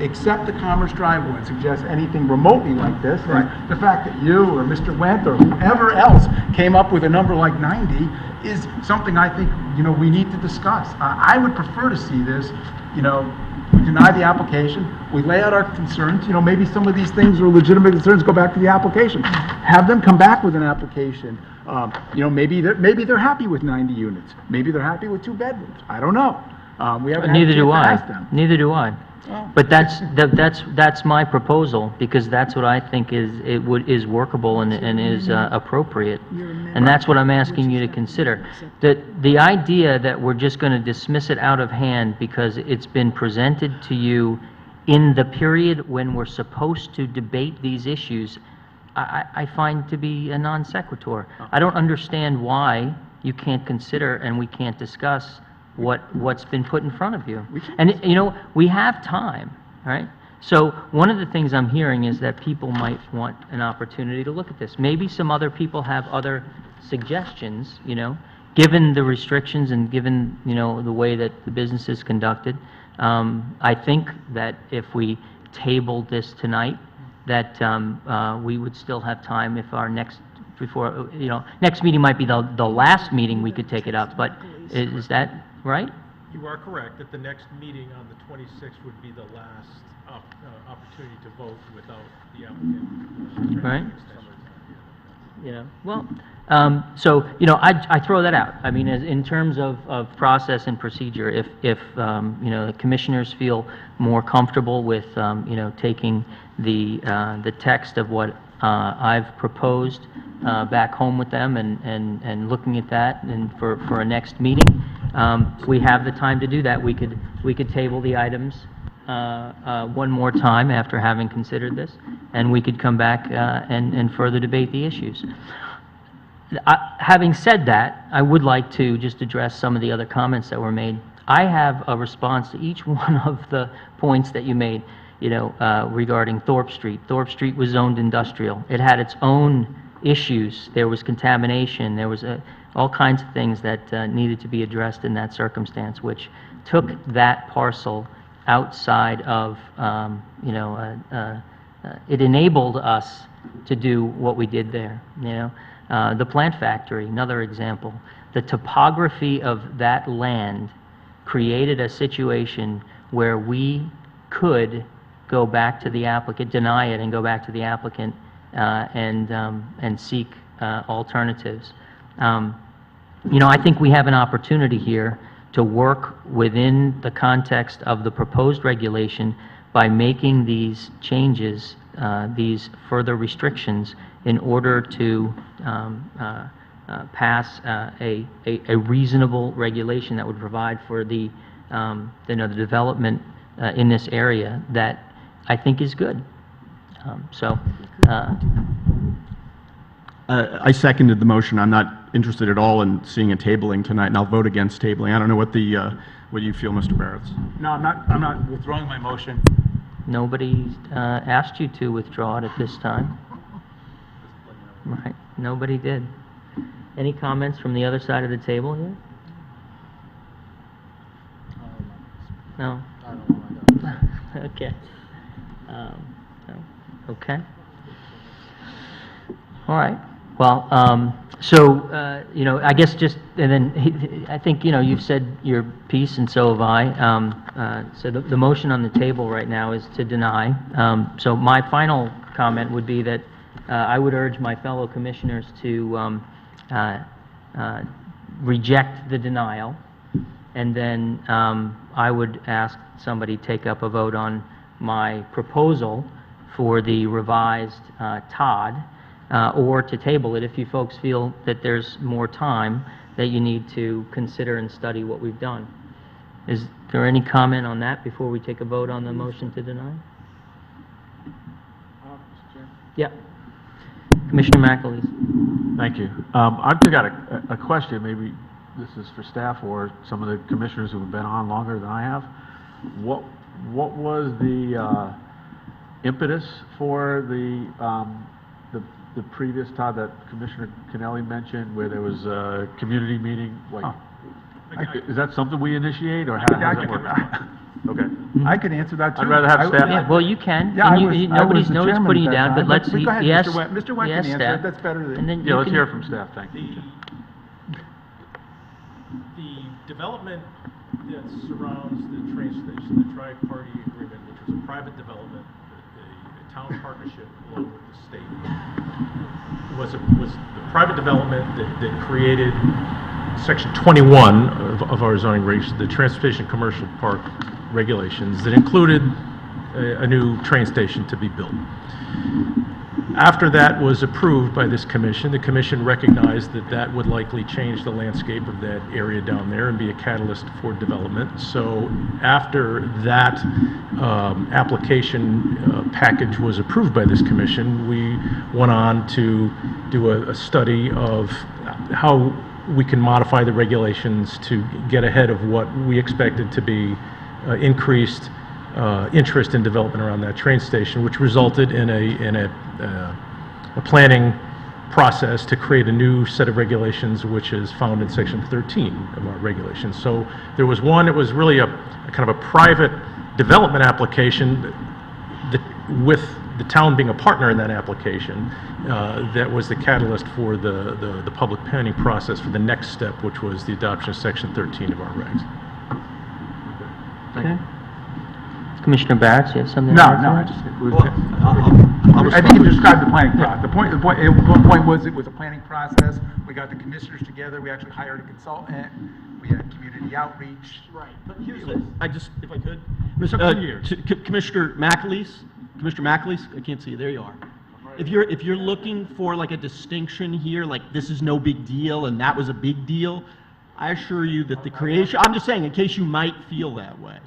accept the Commerce Drive one, suggest anything remotely like this. And the fact that you or Mr. Wendt or whoever else came up with a number like 90 is something I think, we need to discuss. I would prefer to see this, we deny the application, we lay out our concerns, maybe some of these things are legitimate concerns, go back to the application. Have them come back with an application. Maybe they're happy with 90 units. Maybe they're happy with 2 bedrooms. I don't know. We haven't had a Neither chance do to I. ask them. Neither do I. Well, But that's my proposal, because that's what I think is workable and is appropriate. And that's what I'm asking you to consider. The idea that we're just going to dismiss it out of hand because it's been presented to you in the period when we're supposed to debate these issues, I find to be a non sequitur. I don't understand why you can't consider and we can't discuss what's been put in front of you. And, we have time, right? So one of the things I'm hearing is that people might want an opportunity to look at this. Maybe some other people have other suggestions, given the restrictions and given, the way that the business is conducted. I think that if we tabled this tonight, that we would still have time if our next meeting might be the last meeting we could take it up, but is that right? You are correct that the next meeting on the 26th would be the last opportunity to vote without the applicant. Right. Well, so, I throw that out. I mean, in terms of process and procedure, if the commissioners feel more comfortable with, taking the text of what I've proposed back home with them and looking at that and for a next meeting, we have the time to do that. We could table the items one more time after having considered this, and we could come back and further debate the issues. Having said that, I would like to just address some of the other comments that were made. I have a response to each one of the points that you made, regarding Thorpe Street. Thorpe Street was zoned industrial. It had its own issues. There was contamination. There was all kinds of things that needed to be addressed in that circumstance, which took that parcel outside of, it enabled us to do what we did there, The plant factory, another example. The topography of that land created a situation where we could go back to the applicant, deny it and go back to the applicant and seek alternatives. I think we have an opportunity here to work within the context of the proposed regulation by making these changes, these further restrictions, in order to pass a reasonable regulation that would provide for the development in this area that I think is good. I seconded the motion. I'm not interested at all in seeing a tabling tonight, and I'll vote against tabling. I don't know what you feel, Mr. Barretts. No, I'm not withdrawing my motion. Nobody asked you to withdraw it at this time. Right, nobody did. Any comments from the other side of the table here? No? Okay. No. Okay. All right. Well, I guess just, and then I think, you've said your piece, and so have I. So the motion on the table right now is to deny. So my final comment would be that I would urge my fellow commissioners to reject the denial, and then I would ask somebody take up a vote on my proposal for the revised TOD, or to table it if you folks feel that there's more time that you need to consider and study what we've done. Is there any comment on that before we take a vote on the motion to deny? Yeah. Commissioner McAleese. Thank you. I've got a question. Maybe this is for staff or some of the commissioners who have been on longer than I have. What was the impetus for the previous TOD that Commissioner Kennelly mentioned, where there was a community meeting? Is that something we initiate, or how does it work? Okay. I could answer that too. I'd rather have staff- Yeah, well, you can. Yeah, and I you- was- you- I was nobody's the chairman putting you at that down, but time, let's, but go ahead, he Mr. asked, Webb. Mr. Webb he can asked answer staff. it. That's better than- And then Yeah, you let's can- hear it from staff, thank you. The development that surrounds the train station, the tri-party agreement, which was a private development, a town partnership along with the state, was the private development that created section 21 of our zoning regs, the Transportation Commercial Park regulations, that included a new train station to be built. After that was approved by this commission, the commission recognized that that would likely change the landscape of that area down there and be a catalyst for development. So after that application package was approved by this commission, we went on to do a study of how we can modify the regulations to get ahead of what we expected to be increased interest in development around that train station, which resulted in a planning process to create a new set of regulations, which is found in section 13 of our regulations. So there was one, it was really a kind of a private development application with the town being a partner in that application, that was the catalyst for the public planning process for the next step, which was the adoption of section 13 of our regs. Okay. Commissioner Barrett, you have something? No, to add to no, I that? just, I think you described the planning process. The point was it was a planning process. We got the commissioners together. We actually hired a consultant. We had community outreach. Right, but here's the, if I could. Took 2 years. Commissioner McAleese, I can't see you, there you are. If you're looking for like a distinction here, like this is no big deal and that was a big deal, I assure you that the creation, I'm just saying in case you might feel that way,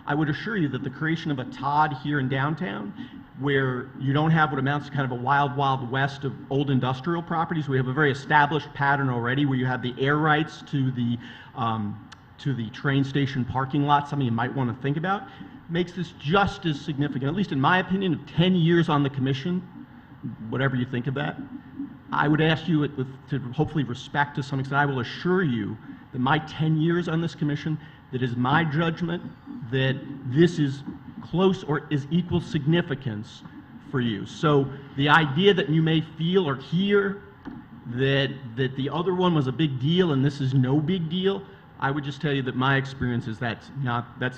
I would assure you that the creation of a Todd here in downtown, where you don't have what amounts to kind of a wild, wild west of old industrial properties, we have a very established pattern already where you have the air rights to the train station parking lot, something you might want to think about, makes this just as significant, at least in my opinion, of 10 years on the commission, whatever you think of that. I would ask you to hopefully respect to some extent, I will assure you that my 10 years on this commission, that is my judgment that this is close or is equal significance for you. So the idea that you may feel or hear that the other one was a big deal and this is no big deal, I would just tell you that my experience is that's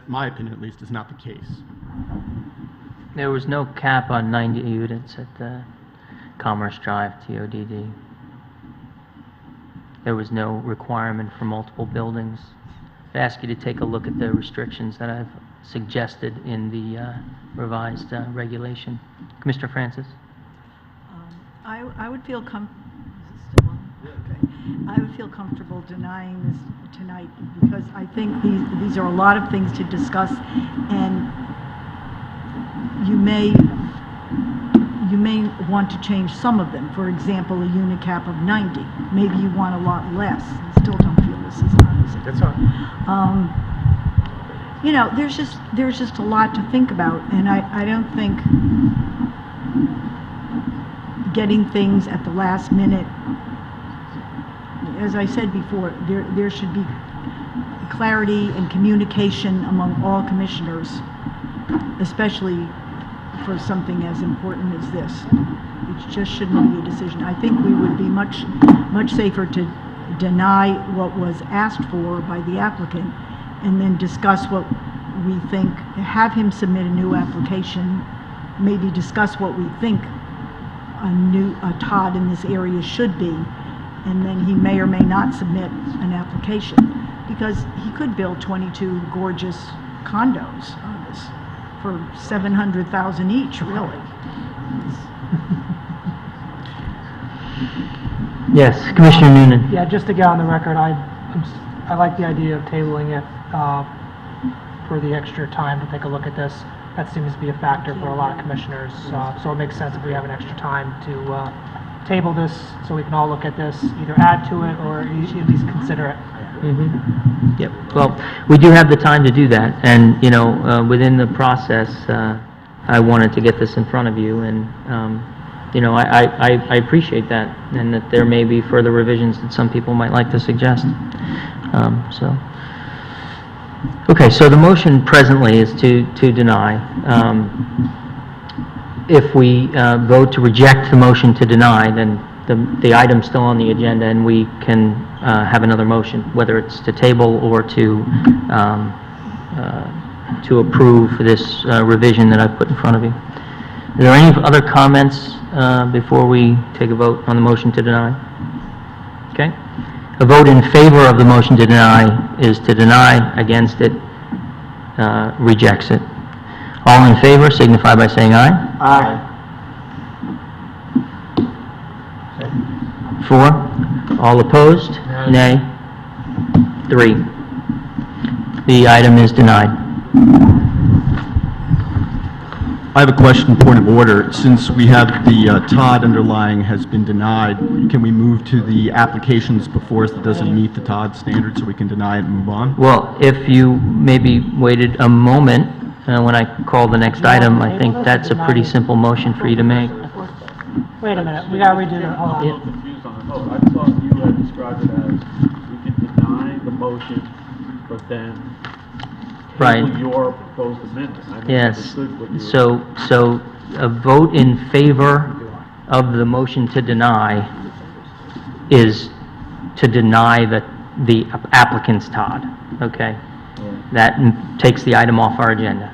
my opinion at least, is not the case. There was no cap on 90 units at Commerce Drive, TODD. There was no requirement for multiple buildings. I ask you to take a look at the restrictions that I've suggested in the revised regulation. Commissioner Francis? I would feel I would feel comfortable denying this tonight because I think these are a lot of things to discuss, and you may want to change some of them. For example, a unit cap of 90. Maybe you want a lot less. I still don't feel this is honest. That's all. You know, there's just a lot to think about, and I don't think getting things at the last minute. As I said before, there should be clarity and communication among all commissioners, especially for something as important as this. It just shouldn't be a decision. I think we would be much safer to deny what was asked for by the applicant and then discuss what we think, have him submit a new application, maybe discuss what we think a Todd in this area should be, and then he may or may not submit an application, because he could build 22 gorgeous condos on this for $700,000 each, really. Yes, Commissioner Noonan. Yeah, just to get on the record, I like the idea of tabling it for the extra time to take a look at this. That seems to be a factor for a lot of commissioners, so it makes sense if we have an extra time to table this so we can all look at this, either add to it or at least consider it. Mm-hmm. Yep. Well, we do have the time to do that, and you know, within the process, I wanted to get this in front of you, and you know, I appreciate that, and that there may be further revisions that some people might like to suggest. So, Okay, so the motion presently is to deny. If we vote to reject the motion to deny, then the item's still on the agenda, and we can have another motion, whether it's to table or to approve this revision that I put in front of you. Are there any other comments before we take a vote on the motion to deny? Okay. A vote in favor of the motion to deny is to deny, against it, rejects it. All in favor signify by saying aye. Aye. 4. All opposed? Nay. 3. The item is denied. I have a question, point of order. Since we have the TOD underlying has been denied, can we move to the applications before us that doesn't meet the TOD standard so we can deny it and move on? Well, if you maybe waited a moment when I call the next item, I think that's a pretty simple motion for you to make. Wait a minute, we gotta redo that, hold I'm a little on. confused on the vote. I thought you had described it as we can deny the motion, but then Right. table your proposed amendment. I Yes. misunderstood what you were... So a vote in favor of the motion to deny is to deny the applicant's TOD, okay? That takes the item off our agenda,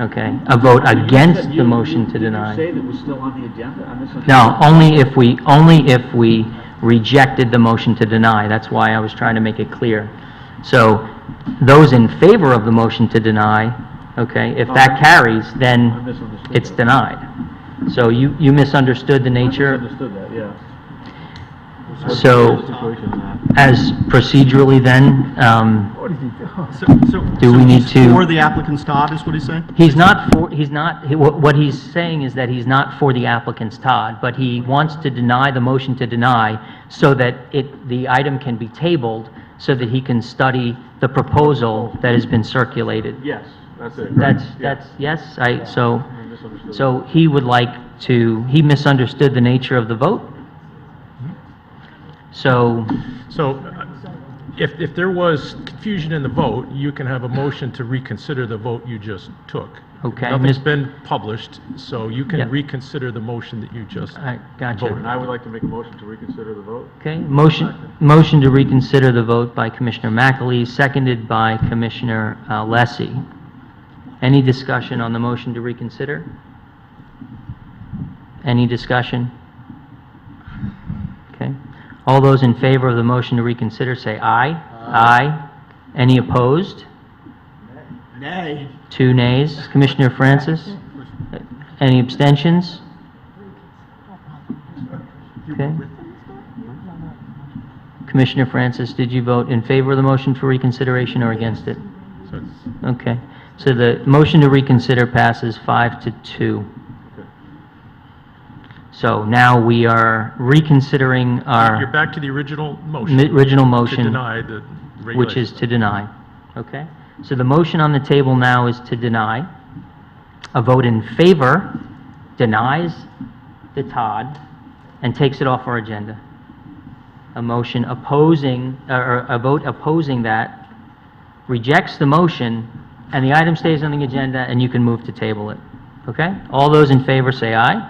okay? A vote against the motion to deny. Did you say that was still on the agenda? I misunderstood. No, only if we rejected the motion to deny. That's why I was trying to make it clear. So those in favor of the motion to deny, okay, if that carries, I then misunderstood it's that. denied. So you misunderstood the I nature. misunderstood that, yeah. So What's the situation on that? as procedurally then, Do we need he's to- for the applicant's TOD, is what he's saying? what he's saying is that he's not for the applicant's TOD, but he wants to deny the motion to deny so that the item can be tabled so that he can study the proposal that has been circulated. Yes, that's it. right. Yes, I misunderstood. so he would like to, he misunderstood the nature of the vote. So, So, if there was confusion in the vote, you can have a motion to reconsider the vote you just took. Okay, Nothing's been published, so you Yeah. can reconsider the motion that you just I gotcha. voted. And I would like to make a motion to reconsider the vote. Okay, motion to reconsider the vote by Commissioner McAlee, seconded by Commissioner Lessie. Any discussion on the motion to reconsider? Any discussion? Okay. All those in favor of the motion to reconsider, say aye. Aye. Any opposed? Nay. 2 nays. Commissioner Francis? Any abstentions? Okay. Commissioner Francis, did you vote in favor of the motion for reconsideration or against it? So it's- Okay. So the motion to reconsider passes 5-2. So now we are reconsidering You're our back to the original motion. original To motion, deny the regulation. which is to deny. Okay? So the motion on the table now is to deny. A vote in favor denies the TOD and takes it off our agenda. A motion opposing, or a vote opposing that rejects the motion, and the item stays on the agenda, and you can move to table it. Okay? All those in favor say aye.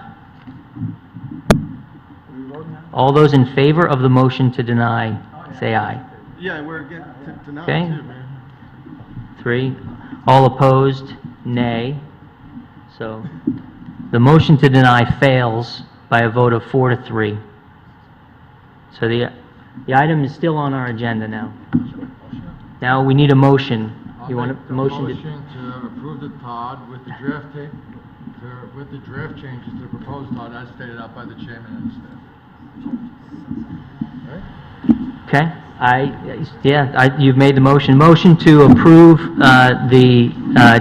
All those in favor of the motion to deny, say aye. Yeah, we're getting to deny Okay. too, man. 3. All opposed, nay. So the motion to deny fails by a vote of 4-3. So the item is still on our agenda now. Now we need a motion. I'll You want make a the motion to... motion to approve the TOD with the draft with the draft changes to the proposed TOD as stated out by the chairman and the staff. Okay, you've made the motion. Motion to approve the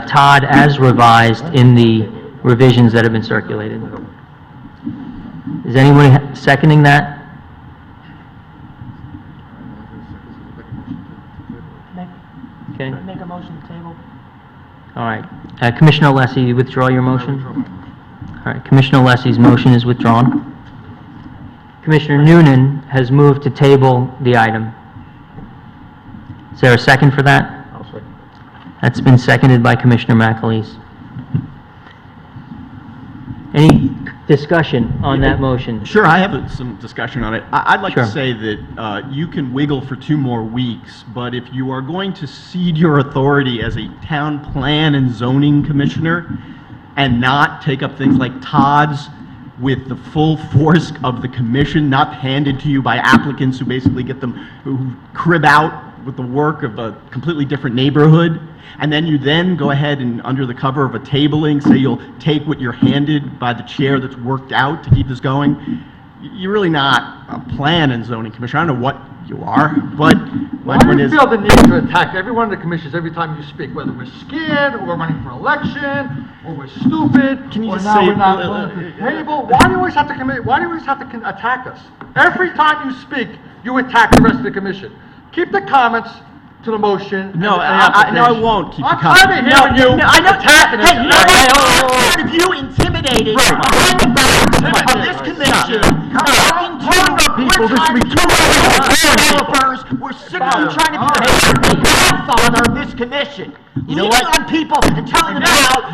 TOD as revised in the revisions that have been circulated. Is anyone seconding that? Okay, Make a motion to table. all right. Commissioner Lessie, you withdraw your motion? All right, Commissioner Lessie's motion is withdrawn. Commissioner Noonan has moved to table the item. Is there a second for that? I'll second. That's been seconded by Commissioner McAleese. Any discussion on that motion? Sure, I have some discussion on it. I'd like Sure. to say that you can wiggle for 2 more weeks, but if you are going to cede your authority as a town plan and zoning commissioner and not take up things like Todd's with the full force of the commission, not handed to you by applicants who basically get them, who crib out with the work of a completely different neighborhood, and then you then go ahead and, under the cover of a tabling, say you'll take what you're handed by the chair that's worked out to keep this going, you're really not a plan and zoning commissioner. I don't know what you are, but my Why do point you is... feel the need to attack every one of the commissioners every time you speak, whether we're scared, or we're running for election, or we're stupid, Can you or just now say- we're not willing to table? Why do you always have to attack us? Every time you speak, you attack the rest of the commission. Keep the comments to the motion. No, and the no, I application. won't keep the I'm comments. tired of hearing you I know. attacking us. Hey, you know what? I'm tired of you intimidating behind the back of this commission, talking to people. We're trying to developers. We're sick of you trying to be the godfather of this commission. know Leaning what? on people and telling them how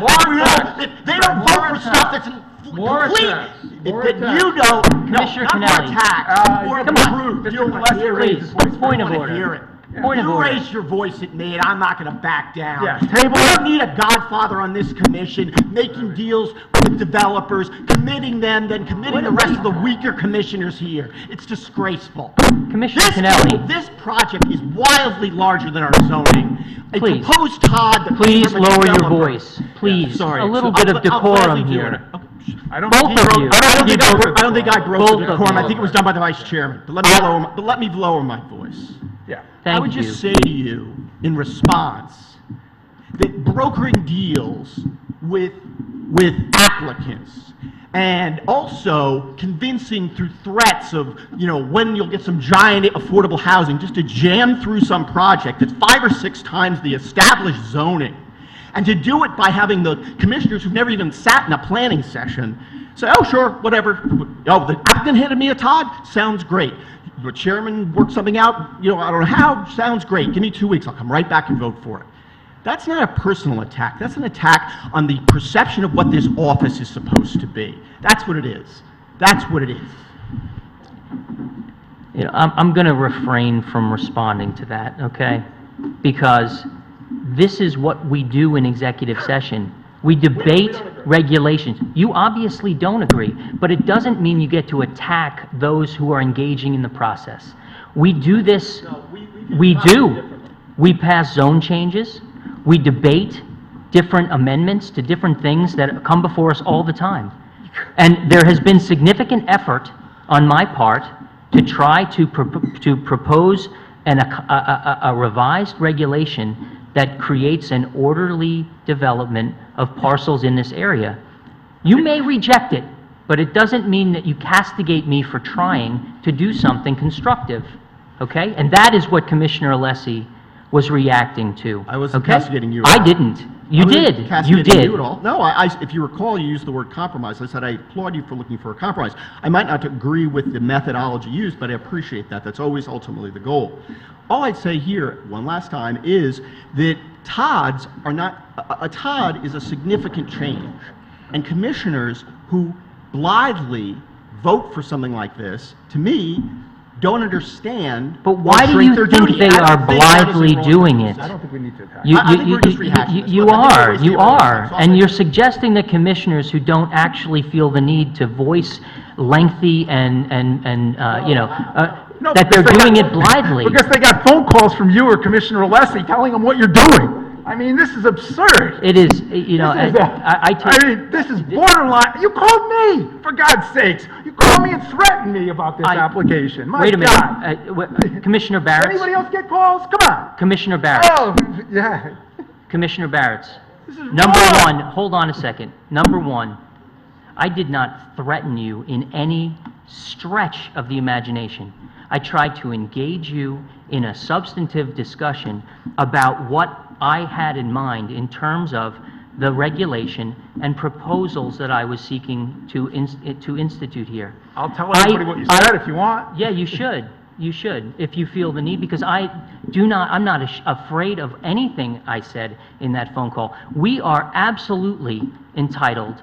that they don't vote for stuff that's More complete. attacks. More That attacks. you don't. Commissioner no, not Kennelly. attack. Or Come on. approve. You don't want to hear Please, it. point of I wanna order. hear it. Point of You order. raise your voice at me, and I'm not going to back down. Yeah, We don't need a godfather on this commission making deals with developers, committing them, then committing the rest of the weaker commissioners here. It's disgraceful. Commissioner Kennelly, This project is wildly larger than our zoning. A Please. proposed Todd that please from a lower your developer. voice. Please, Sorry. a little So bit of I'll gladly decorum do here. it. I don't Both think he of broke- you. I don't think I broke Both the of decorum. you. I think it was done by the vice chairman. But let me lower my voice. Yeah. I would Thank you. just say to you, in response, that brokering deals with applicants and also convincing through threats of, when you'll get some giant affordable housing just to jam through some project that's 5 or 6 times the established zoning, and to do it by having the commissioners who've never even sat in a planning session say, oh, sure, whatever. Oh, the applicant handed me a Todd? Sounds great. Your chairman worked something out, I don't know how, sounds great. Give me 2 weeks, I'll come right back and vote for it. That's not a personal attack. That's an attack on the perception of what this office is supposed to be. That's what it is. That's what it is. I'm going to refrain from responding to that, okay? Because this is what we do in executive session. We debate regulations. You obviously don't agree, but it doesn't mean you get to attack those who are engaging in the process. We do this, we do. We pass zone changes. We debate different amendments to different things that come before us all the time. And there has been significant effort on my part to try to propose a revised regulation that creates an orderly development of parcels in this area. You may reject it, but it doesn't mean that you castigate me for trying to do something constructive, okay? And that is what Commissioner Alessi was reacting to. I wasn't okay? castigating you at I all. didn't. You I wasn't did. You castigating did. you at all. No, if you recall, you used the word compromise. I said I applaud you for looking for a compromise. I might not agree with the methodology used, but I appreciate that. That's always ultimately the goal. All I'd say here, one last time, is that Todds are not, a Todd is a significant change. And commissioners who blithely vote for something like this, to me, don't understand. But or why do shrink you their think duty. they I don't are think that is blithely wrong doing business. it? I don't think we need to attack. I think we're just rehashing this. You Look, I think we're are, wasting you our time. are, So I'll and say you're this. suggesting that commissioners who don't actually feel the need to voice lengthy No, that they're because they doing got- it blithely. Because they got phone calls from you or Commissioner Alessi telling them what you're doing. I mean, this is absurd. It is, This is borderline. You called me, for God's sakes. You called me and threatened me about this application. My Wait a God. minute, Commissioner Does anybody Barrett, else get calls? Come on. Commissioner Barrett, Oh, yeah. Commissioner Barrett. This is Number wrong. one, hold on a second. Number one, I did not threaten you in any stretch of the imagination. I tried to engage you in a substantive discussion about what I had in mind in terms of the regulation and proposals that I was seeking to institute here. I'll tell everybody what you said if you want. Yeah, you should. You should, if you feel the need, because I'm not afraid of anything I said in that phone call. We are absolutely entitled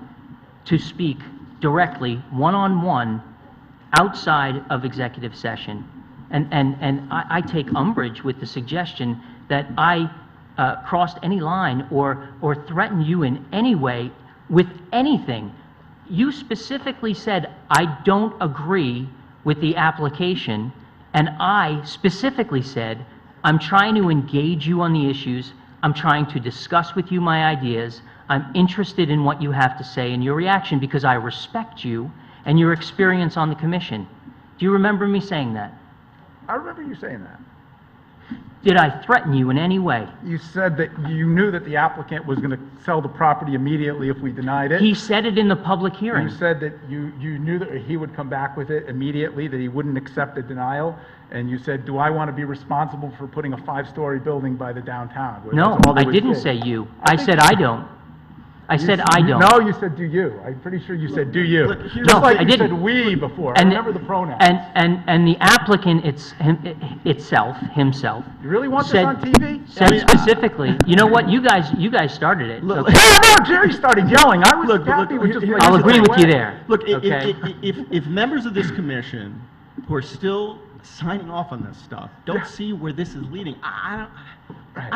to speak directly, one-on-one, outside of executive session. And I take umbrage with the suggestion that I crossed any line or threatened you in any way with anything. You specifically said, I don't agree with the application, and I specifically said, I'm trying to engage you on the issues, I'm trying to discuss with you my ideas, I'm interested in what you have to say and your reaction because I respect you and your experience on the commission. Do you remember me saying that? I remember you saying that. Did I threaten you in any way? You said that you knew that the applicant was going to sell the property immediately if we denied it. He said it in the public hearing. You said that you knew that he would come back with it immediately, that he wouldn't accept the denial, and you said, do I want to be responsible for putting a 5-story building by the downtown? Where No, that's all they I would didn't see. say you. I said I don't. I said I don't. No, you said do you. I'm pretty sure you said do you. Look, here's- Just like I you didn't. said we before. I remember the pronouns. And the applicant himself. You really want this said- on TV? Said specifically, you know what, you guys started it. Look, okay? Yeah, no, Jerry started yelling. I was Look, happy with just. here- I'll letting agree it with you away. there. Look, Okay. if members of this commission who are still signing off on this stuff don't see where this is leading, I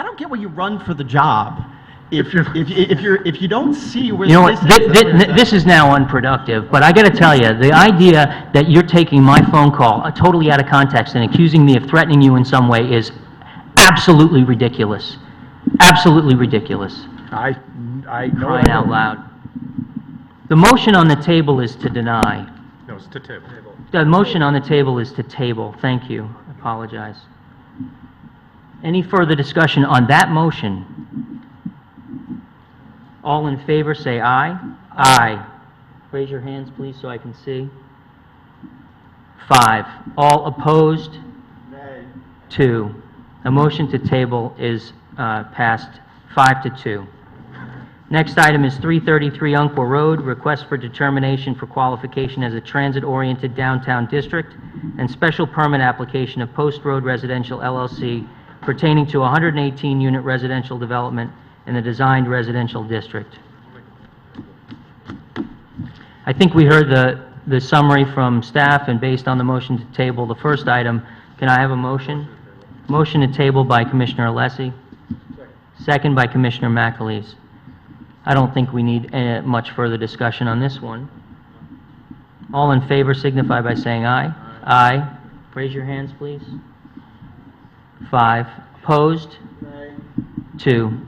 don't get why you run for the job. If you don't see where You know what, this is. this is now unproductive, but I gotta tell you, the idea that you're taking my phone call totally out of context and accusing me of threatening you in some way is absolutely ridiculous. Absolutely ridiculous. I know. Crying out loud. The motion on the table is to deny. No, it's to table. The motion on the table is to table. Thank you. I apologize. Any further discussion on that motion? All in favor, say aye. Aye. Raise your hands, please, so I can see. 5. All opposed? Nay. 2. The motion to table is passed 5-2. Next item is 333 Umpqua Road, request for determination for qualification as a transit-oriented downtown district and special permit application of Post Road Residential LLC pertaining to 118-unit residential development in the designed residential district. I think we heard the summary from staff, and based on the motion to table the first item, can I have a motion? Motion to table by Commissioner Alessi. Second by Commissioner McAleese. I don't think we need much further discussion on this one. All in favor signify by saying aye. Aye. Raise your hands, please. 5. Opposed? 2.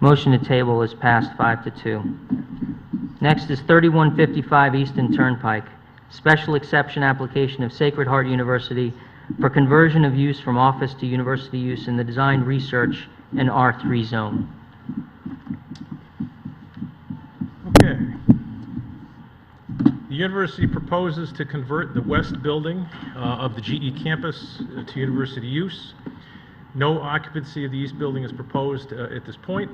Motion to table is passed 5-2. Next is 3155 Easton Turnpike, special exception application of Sacred Heart University for conversion of use from office to university use in the design research and R3 zone. Okay. The university proposes to convert the west building of the GE campus to university use. No occupancy of the east building is proposed at this point.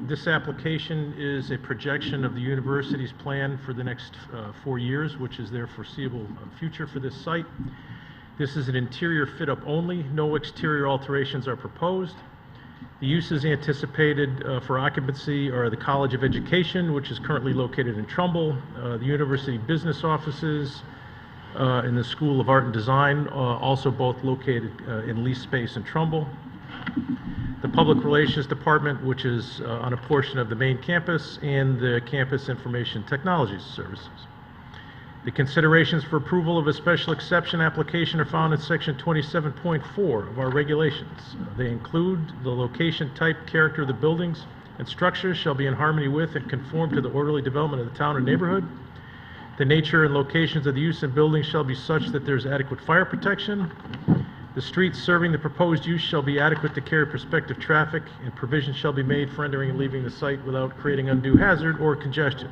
This application is a projection of the university's plan for the next 4 years, which is their foreseeable future for this site. This is an interior fit-up only. No exterior alterations are proposed. The uses anticipated for occupancy are the College of Education, which is currently located in Trumbull, the university business offices, and the School of Art and Design, also both located in leased space in Trumbull. The Public Relations Department, which is on a portion of the main campus, and the Campus Information Technologies Services. The considerations for approval of a special exception application are found in section 27.4 of our regulations. They include the location, type, character of the buildings and structures shall be in harmony with and conform to the orderly development of the town or neighborhood. The nature and locations of the use and buildings shall be such that there's adequate fire protection. The streets serving the proposed use shall be adequate to carry prospective traffic, and provision shall be made for entering and leaving the site without creating undue hazard or congestion.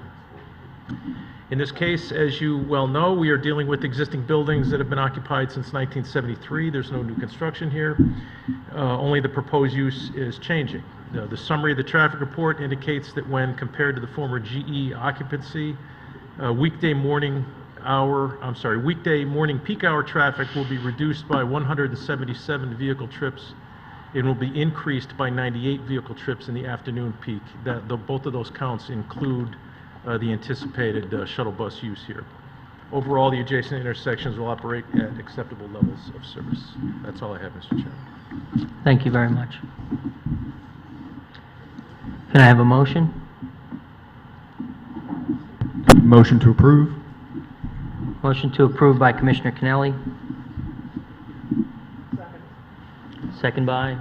In this case, as you well know, we are dealing with existing buildings that have been occupied since 1973. There's no new construction here. Only the proposed use is changing. The summary of the traffic report indicates that when compared to the former GE occupancy, weekday morning weekday morning peak hour traffic will be reduced by 177 vehicle trips. It will be increased by 98 vehicle trips in the afternoon peak. Both of those counts include the anticipated shuttle bus use here. Overall, the adjacent intersections will operate at acceptable levels of service. That's all I have, Mr. Chairman. Thank you very much. Can I have a motion? Motion to approve? Motion to approve by Commissioner Kennelly. Second by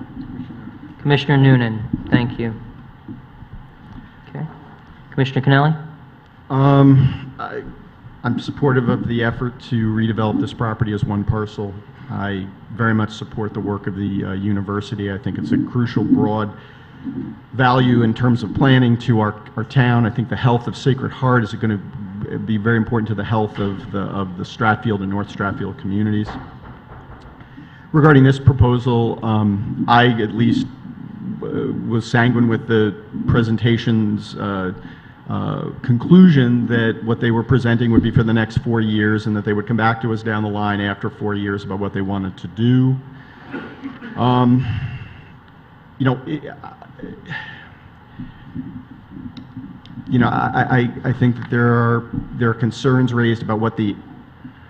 Commissioner Noonan. Thank you. Okay. Commissioner Kennelly? I'm supportive of the effort to redevelop this property as one parcel. I very much support the work of the university. I think it's a crucial, broad value in terms of planning to our town. I think the health of Sacred Heart is going to be very important to the health of the Stratfield and North Stratfield communities. Regarding this proposal, I at least was sanguine with the presentation's conclusion that what they were presenting would be for the next 4 years and that they would come back to us down the line after 4 years about what they wanted to do. I think that there are concerns raised about what the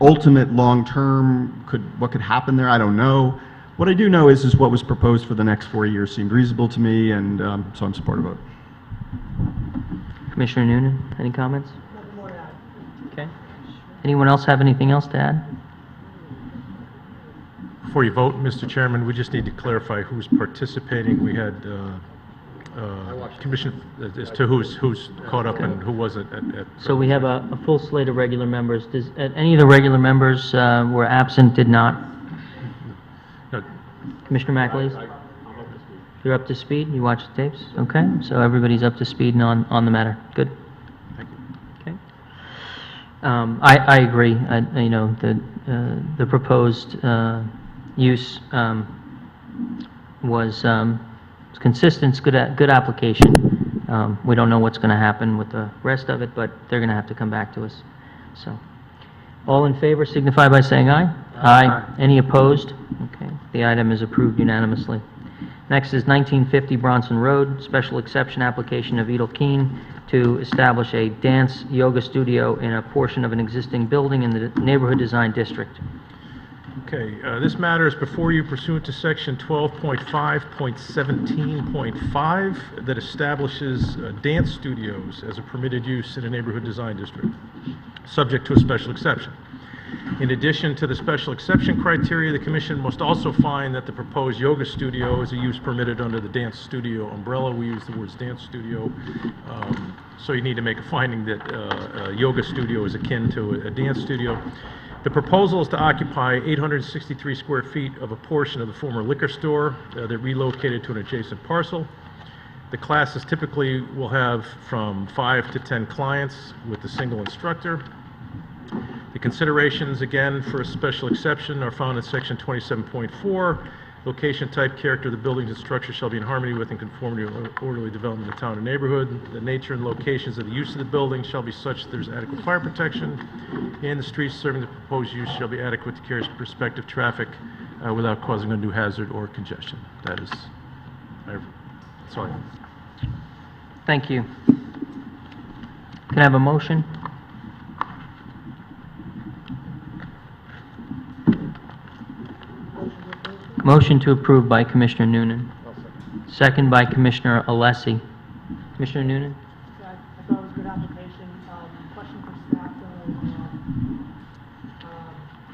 ultimate long-term what could happen there. I don't know. What I do know is what was proposed for the next 4 years seemed reasonable to me, and so I'm supportive of it. Commissioner Noonan, any comments? Okay. Anyone else have anything else to add? Before you vote, Mr. Chairman, we just need to clarify who's participating. We had commission as to who's caught up and who wasn't at So we have a full slate of regular members. Does any of the regular members were absent, did not? No. Commissioner McAleese? You're up to speed? You watch the tapes? Okay, so everybody's up to speed and on the matter. Good. Thank you. Okay. I agree. The proposed use was consistent, it's good application. We don't know what's going to happen with the rest of it, but they're going to have to come back to us. So, all in favor signify by saying aye. Aye. Any opposed? Okay, the item is approved unanimously. Next is 1950 Bronson Road, special exception application of Edelkeen to establish a dance yoga studio in a portion of an existing building in the neighborhood design district. Okay, this matter is before you pursuant to section 12.5.17.5 that establishes dance studios as a permitted use in a neighborhood design district, subject to a special exception. In addition to the special exception criteria, the commission must also find that the proposed yoga studio is a use permitted under the dance studio umbrella. We use the words dance studio, so you need to make a finding that a yoga studio is akin to a dance studio. The proposal is to occupy 863 square feet of a portion of the former liquor store that relocated to an adjacent parcel. The classes typically will have from 5 to 10 clients with a single instructor. The considerations, again, for a special exception are found in section 27.4. Location, type, character of the buildings and structure shall be in harmony with and conformity with orderly development of the town and neighborhood. The nature and locations of the use of the building shall be such that there's adequate fire protection, and the streets serving the proposed use shall be adequate to carry prospective traffic without causing undue hazard or congestion. That's all I have. Thank you. Can I have a motion? Motion to approve by Commissioner Noonan. Second by Commissioner Alessi. Commissioner Noonan? I thought it was a good application. Question for staff,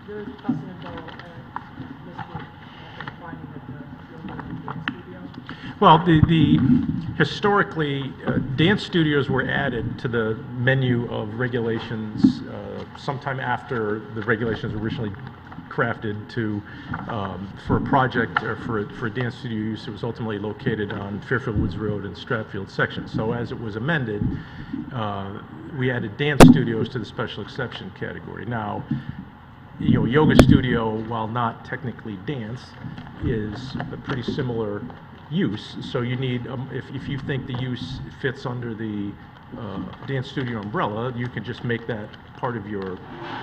there is precedent though, listed finding that the dance studio. Well, historically, dance studios were added to the menu of regulations sometime after the regulations were originally crafted to for a project or for a dance studio use. It was ultimately located on Fairfield Woods Road and Stratfield section. So as it was amended, we added dance studios to the special exception category. Now, yoga studio, while not technically dance, is a pretty similar use. So you need, if you think the use fits under the dance studio umbrella, you can just make that part of your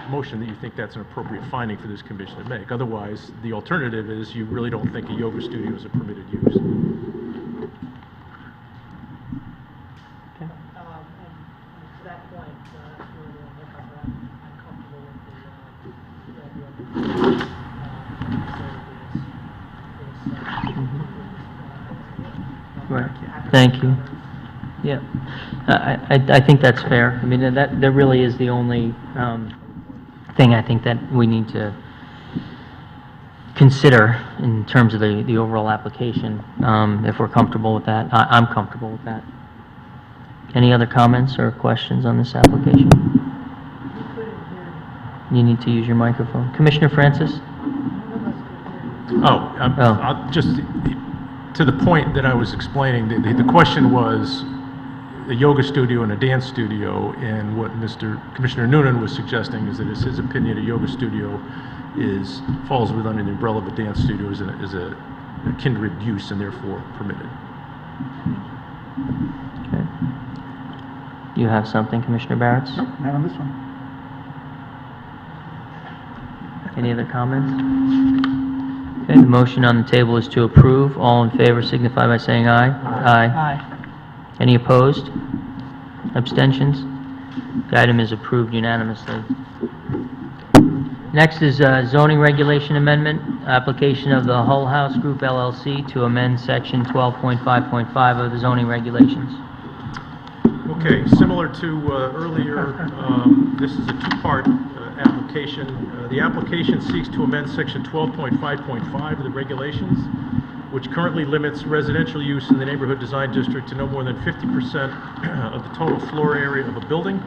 motion that you think that's an appropriate finding for this commission to make. Otherwise, the alternative is you really don't think a yoga studio is a permitted use. And to that point, if you were to look up that, I'm comfortable with the idea of Right. Thank you. Yeah. I think that's fair. I mean, that really is the only thing I think that we need to consider in terms of the overall application, if we're comfortable with that. I'm comfortable with that. Any other comments or questions on this application? You need to use your microphone. Commissioner Francis? Just to the point that I was explaining, the question was a yoga studio and a dance studio, and what Commissioner Noonan was suggesting is that it's his opinion a yoga studio falls within the umbrella of a dance studio is a kindred use and therefore permitted. Okay. You have something, Commissioner Barretts? Nope, not on this one. Any other comments? Okay, the motion on the table is to approve. All in favor signify by saying aye. Aye. Any opposed? Abstentions? The item is approved unanimously. Next is zoning regulation amendment, application of the Hull House Group LLC to amend section 12.5.5 of the zoning regulations. Okay, similar to earlier, this is a two-part application. The application seeks to amend section 12.5.5 of the regulations, which currently limits residential use in the neighborhood design district to no more than 50% of the total floor area of a building.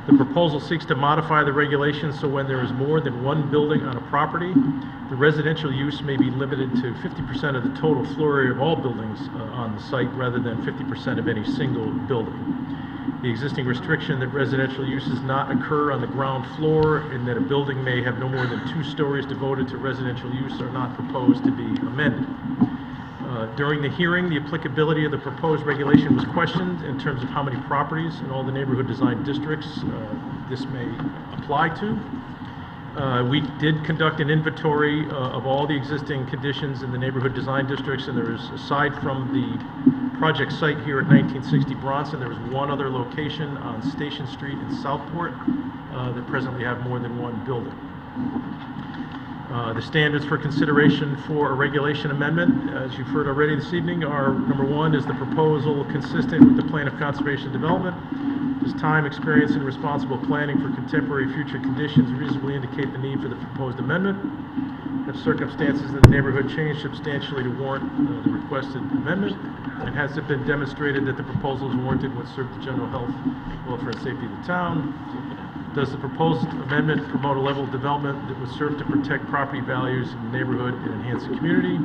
The proposal seeks to modify the regulations so when there is more than one building on a property, the residential use may be limited to 50% of the total floor area of all buildings on the site rather than 50% of any single building. The existing restriction that residential uses not occur on the ground floor and that a building may have no more than 2 stories devoted to residential use are not proposed to be amended. During the hearing, the applicability of the proposed regulation was questioned in terms of how many properties in all the neighborhood design districts this may apply to. We did conduct an inventory of all the existing conditions in the neighborhood design districts, and there is, aside from the project site here at 1960 Bronson, there is one other location on Station Street in Southport that presently have more than one building. The standards for consideration for a regulation amendment, as you've heard already this evening, are number 1, is the proposal consistent with the plan of conservation and development? Does time, experience, and responsible planning for contemporary future conditions reasonably indicate the need for the proposed amendment? Have circumstances in the neighborhood changed substantially to warrant the requested amendment? And has it been demonstrated that the proposal is warranted when served the general health, welfare, and safety of the town? Does the proposed amendment promote a level of development that would serve to protect property values in the neighborhood and enhance the community?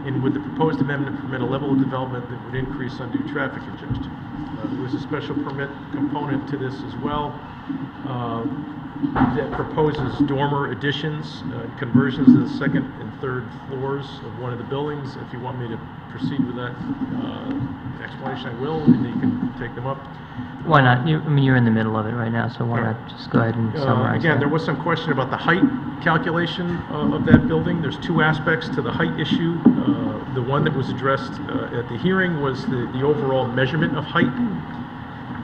And would the proposed amendment permit a level of development that would increase undue traffic congestion? There was a special permit component to this as well that proposes dormer additions, conversions to the 2nd and 3rd floors of one of the buildings. If you want me to proceed with that explanation, I will, and you can take them up. Why not? You're in the middle of it right now, so why not just go ahead and summarize Again, that? there was some question about the height calculation of that building. There's 2 aspects to the height issue. The one that was addressed at the hearing was the overall measurement of height.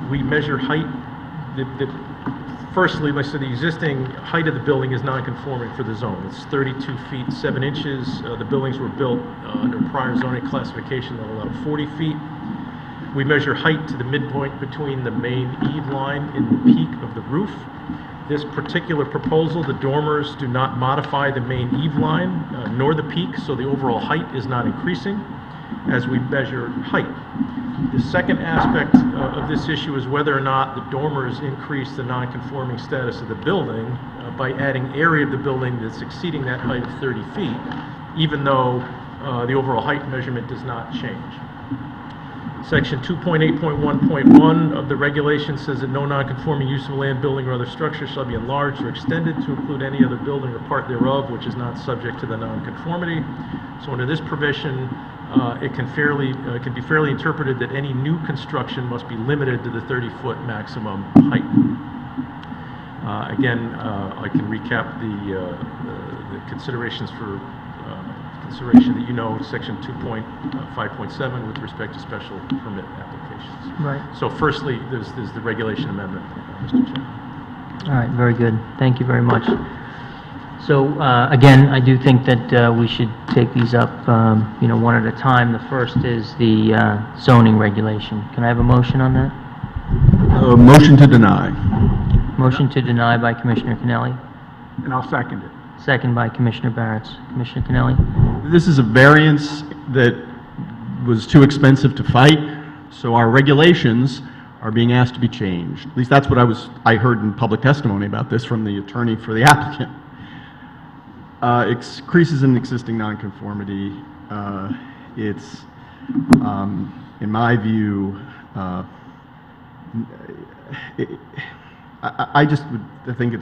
We measure height. Firstly, like I said, the existing height of the building is non-conforming for the zone. It's 32 feet 7 inches. The buildings were built under prior zoning classification that allowed 40 feet. We measure height to the midpoint between the main eave line and the peak of the roof. This particular proposal, the dormers do not modify the main eave line nor the peak, so the overall height is not increasing as we measure height. The second aspect of this issue is whether or not the dormers increase the non-conforming status of the building by adding area of the building that's exceeding that height of 30 feet, even though the overall height measurement does not change. Section 2.8.1.1 of the regulation says that no non-conforming use of a land, building, or other structure shall be enlarged or extended to include any other building or part thereof which is not subject to the non-conformity. So under this provision, it can be fairly interpreted that any new construction must be limited to the 30-foot maximum height. Again, I can recap the considerations for consideration that you know, section 2.5.7 with respect to special permit applications. Right. So firstly, there's the regulation amendment, Mr. Chairman. All right, very good. Thank you very much. So, again, I do think that we should take these up, one at a time. The first is the zoning regulation. Can I have a motion on that? Motion to deny. Motion to deny by Commissioner Kennelly, And I'll second it. second by Commissioner Barrett. Commissioner Kennelly? This is a variance that was too expensive to fight, so our regulations are being asked to be changed. At least that's what I heard in public testimony about this from the attorney for the applicant. Increases in existing nonconformity. It's, in my view, I just would think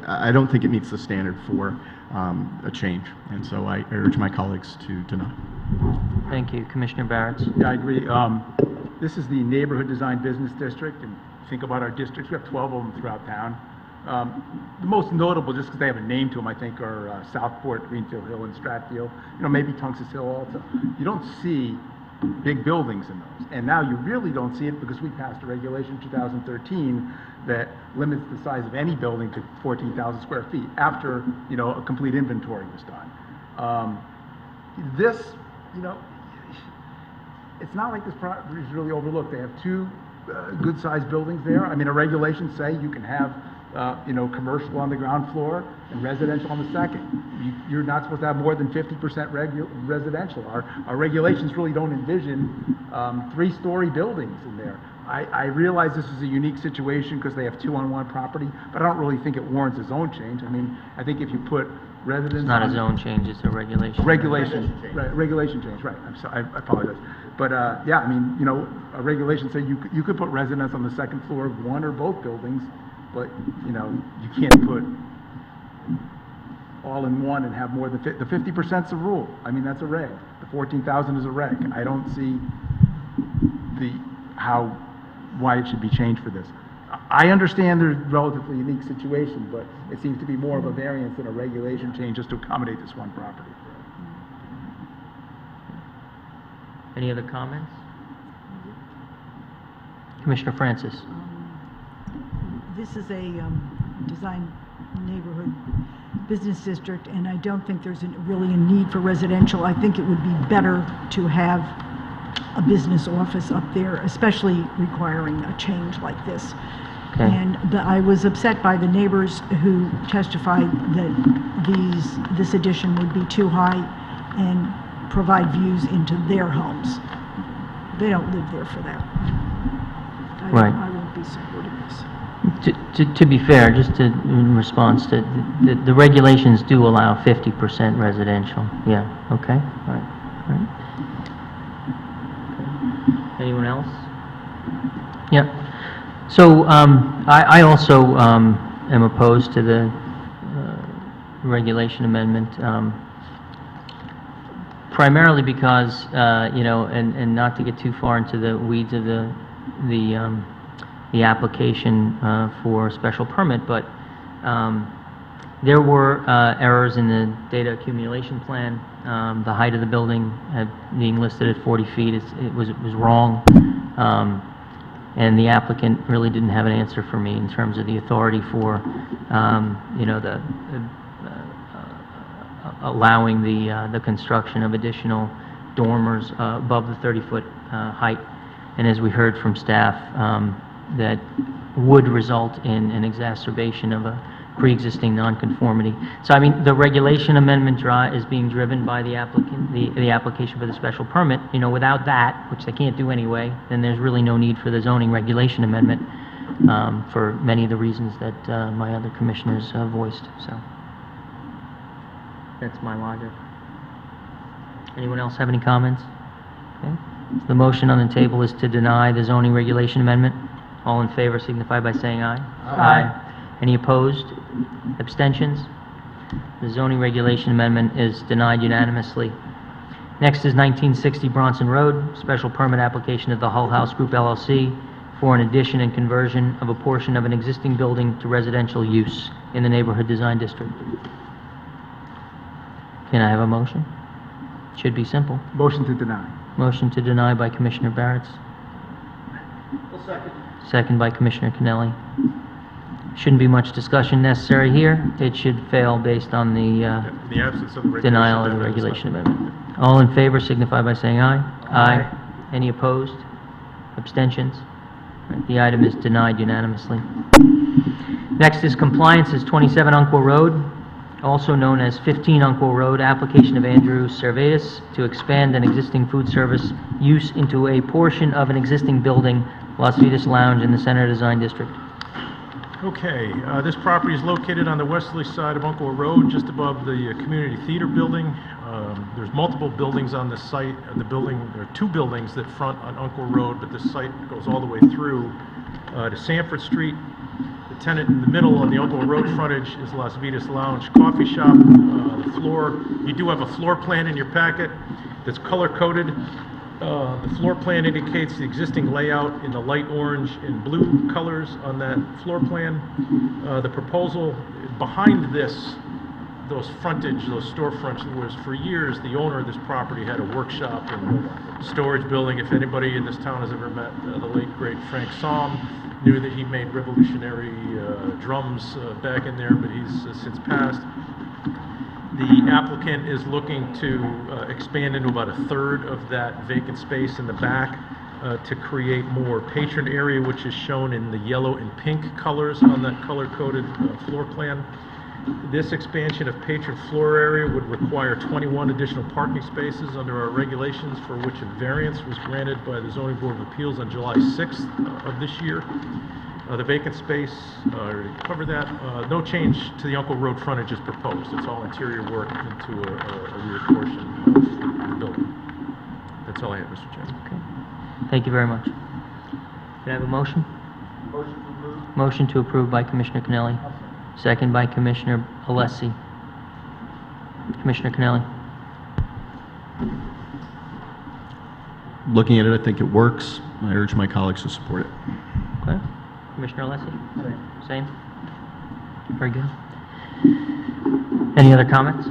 I don't think it meets the standard for a change, and so I urge my colleagues to deny. Thank you. Commissioner Barrett? Yeah, I agree. This is the Neighborhood Design Business District, and think about our districts. We have 12 of them throughout town. The most notable, just because they have a name to them, I think, are Southport, Greenfield Hill, and Stratfield. Maybe Tungus Hill also. You don't see big buildings in those, and now you really don't see it because we passed a regulation in 2013 that limits the size of any building to 14,000 square feet after a complete inventory was done. This, it's not like this property is really overlooked. They have two good-sized buildings there. I mean, our regulations say you can have, commercial on the ground floor and residential on the second. You're not supposed to have more than 50% residential. Our regulations really don't envision three-story buildings in there. I realize this is a unique situation because they have two on one property, but I don't really think it warrants a zone change. I mean, I think if you put residents... It's not a zone change, it's a regulation. Regulation change, right. I'm sorry, I apologize. But, yeah, I mean, a regulation say you could put residents on the second floor of one or both buildings, but, you can't put all in one and have more than the 50%'s a rule. I mean, that's a reg. The 14,000 is a reg. I don't see why it should be changed for this. I understand there's a relatively unique situation, but it seems to be more of a variance than a regulation change just to accommodate this one property. Any other comments? Commissioner Francis? This is a design neighborhood business district, and I don't think there's really a need for residential. I think it would be better to have a business office up there, especially requiring a change like this. Okay. And I was upset by the neighbors who testified that this addition would be too high and provide views into their homes. They don't live there for that. Right. I won't be supporting this. To be fair, just in response to, the regulations do allow 50% residential. Yeah, okay, all right. Anyone else? Yeah. So, I also am opposed to the regulation amendment, primarily because, and not to get too far into the weeds of the application for a special permit, but there were errors in the data accumulation plan. The height of the building being listed at 40 feet, it was wrong, and the applicant really didn't have an answer for me in terms of the authority for, allowing the construction of additional dormers above the 30-foot height. And as we heard from staff, that would result in an exacerbation of a pre-existing nonconformity. So, I mean, the regulation amendment is being driven by the applicant, the application for the special permit. Without that, which they can't do anyway, then there's really no need for the zoning regulation amendment for many of the reasons that my other commissioners voiced. So, that's my logic. Anyone else have any comments? Okay. The motion on the table is to deny the zoning regulation amendment. All in favor signify by saying aye. Aye. Any opposed? Abstentions? The zoning regulation amendment is denied unanimously. Next is 1960 Bronson Road, special permit application of the Hull House Group LLC for an addition and conversion of a portion of an existing building to residential use in the neighborhood design district. Can I have a motion? Should be simple. Motion to deny. Motion to deny by Commissioner Barretts. Second by Commissioner Kennelly. Shouldn't be much discussion necessary here. It should fail based on the In the absence of the regulation denial of the amendment, it's regulation not- amendment. All in favor signify by saying aye. Aye. Any opposed? Abstentions? Right, the item is denied unanimously. Next is compliance is 27 Unquow Road, also known as 15 Unquow Road, application of Andrew Servetus to expand an existing food service use into a portion of an existing building, Las Vegas Lounge in the Center Design District. Okay, this property is located on the westerly side of Uncle Road, just above the Community Theater Building. There's multiple buildings on the site. There are two buildings that front on Uncle Road, but the site goes all the way through to Sanford Street. The tenant in the middle on the Uncle Road frontage is Las Vegas Lounge Coffee Shop. The floor, you do have a floor plan in your packet that's color-coded. The floor plan indicates the existing layout in the light orange and blue colors on that floor plan. The proposal behind this, those storefronts, was for years the owner of this property had a workshop and storage building. If anybody in this town has ever met the late great Frank Somm, knew that he made revolutionary drums back in there, but he's since passed. The applicant is looking to expand into about a third of that vacant space in the back to create more patron area, which is shown in the yellow and pink colors on that color-coded floor plan. This expansion of patron floor area would require 21 additional parking spaces under our regulations, for which a variance was granted by the Zoning Board of Appeals on July 6th of this year. The vacant space, already covered that. No change to the Uncle Road frontage is proposed. It's all interior work into a rear portion of the building. That's all I have, Mr. Chairman. Okay. Thank you very much. Can I have a motion? Motion to approve by Commissioner Kennelly. Second by Commissioner Alessi. Commissioner Kennelly. Looking at it, I think it works. I urge my colleagues to support it. Okay. Commissioner Alessi? Same? Very good. Any other comments?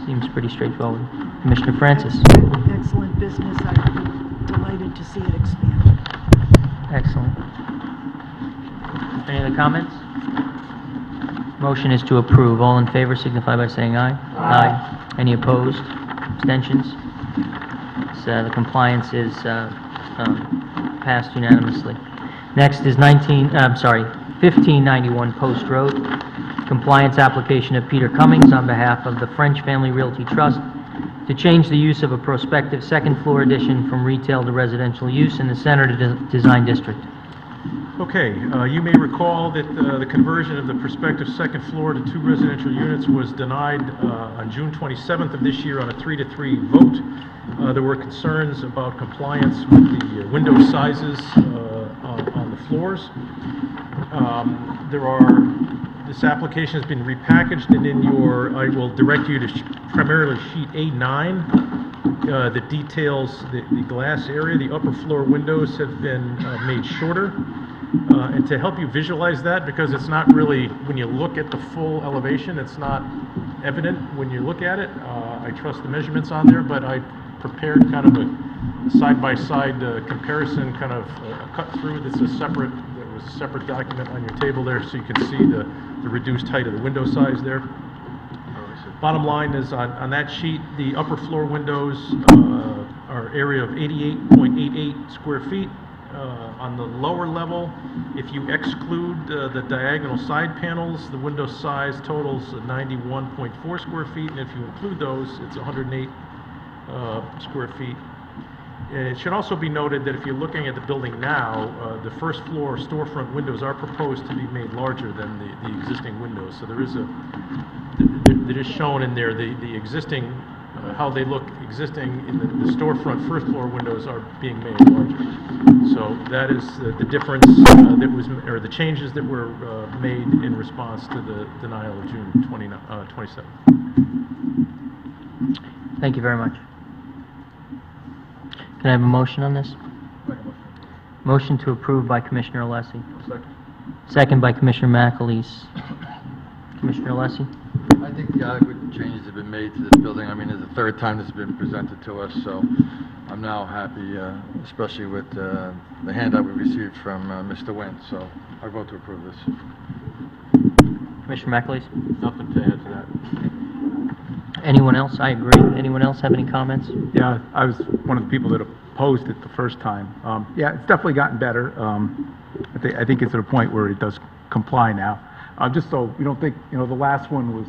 Seems pretty straightforward. Commissioner Francis? Excellent business. I'm delighted to see it expand. Excellent. Any other comments? Motion is to approve. All in favor signify by saying aye. Aye. Any opposed? Abstentions? The compliance is passed unanimously. Next is 1591 Post Road. Compliance application of Peter Cummings on behalf of the French Family Realty Trust to change the use of a prospective second-floor addition from retail to residential use in the Center Design District. Okay, you may recall that the conversion of the prospective second floor to 2 residential units was denied on June 27th of this year on a 3-3 vote. There were concerns about compliance with the window sizes on the floors. This application has been repackaged, and I will direct you to primarily sheet A9 that details the glass area. The upper floor windows have been made shorter. And to help you visualize that, because it's not really, when you look at the full elevation, it's not evident when you look at it. I trust the measurements on there, but I prepared kind of a side-by-side comparison, kind of a cut-through there was a separate document on your table there, so you can see the reduced height of the window size there. Bottom line is, on that sheet, the upper floor windows are area of 88.88 square feet. On the lower level, if you exclude the diagonal side panels, the window size totals 91.4 square feet, and if you include those, it's 108 square feet. And it should also be noted that if you're looking at the building now, the first floor storefront windows are proposed to be made larger than the existing windows. So there is that is shown in there, the existing, how they look existing in the storefront first floor windows are being made larger. So that is the difference or the changes that were made in response to the denial of June 27th. Thank you very much. Can I have a motion on this? Motion to approve by Commissioner Alessi. Second by Commissioner McAleese. Commissioner Alessi? I think the adequate changes have been made to this building. I mean, it's the third time this has been presented to us, so I'm now happy, especially with the handout we received from Mr. Wendt, so I vote to approve this. Commissioner McAleese? Nothing to add to that. Anyone else? I agree. Anyone else have any comments? Yeah, I was one of the people that opposed it the first time. Yeah, it's definitely gotten better. I think it's at a point where it does comply now. Just so we don't think, the last one was,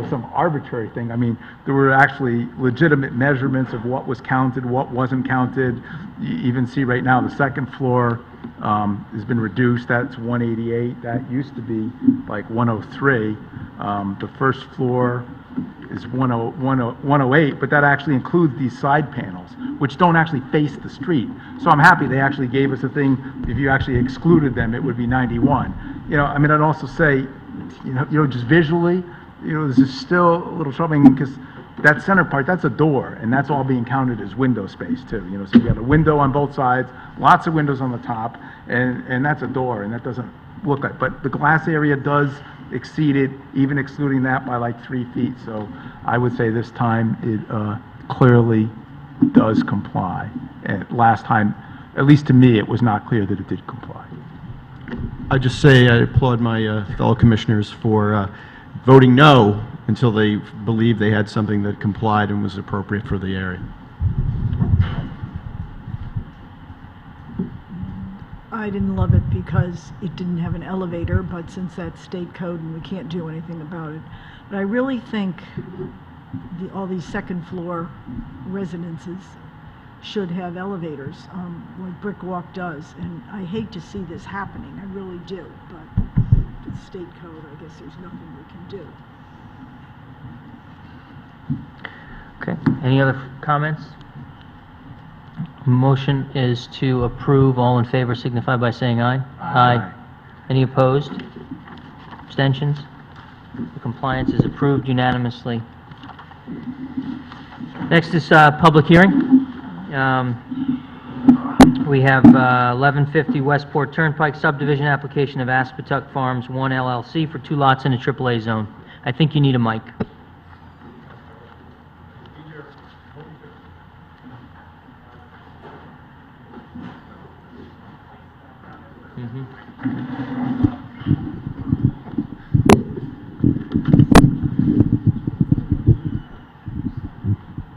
some arbitrary thing. I mean, there were actually legitimate measurements of what was counted, what wasn't counted. You even see right now the second floor has been reduced. That's 188. That used to be like 103. The first floor is 108, but that actually includes these side panels, which don't actually face the street. So I'm happy they actually gave us a thing. If you actually excluded them, it would be 91. I mean, I'd also say, just visually, this is still a little troubling because that center part, that's a door, and that's all being counted as window space too. So you got a window on both sides, lots of windows on the top, and that's a door, and that doesn't look like. But the glass area does exceed it, even excluding that by like 3 feet. So I would say this time it clearly does comply. And last time, at least to me, it was not clear that it did comply. I just say I applaud my fellow commissioners for voting no until they believed they had something that complied and was appropriate for the area. I didn't love it because it didn't have an elevator, but since that's state code and we can't do anything about it. But I really think all these second floor residences should have elevators, like Brick Walk does. And I hate to see this happening, I really do. But if it's state code, I guess there's nothing we can do. Okay. Any other comments? Motion is to approve. All in favor signify by saying aye. Aye. Any opposed? Abstentions? The compliance is approved unanimously. Next is public hearing. We have 1150 Westport Turnpike subdivision application of Aspatuck Farms 1 LLC for 2 lots in a AAA zone. I think you need a mic.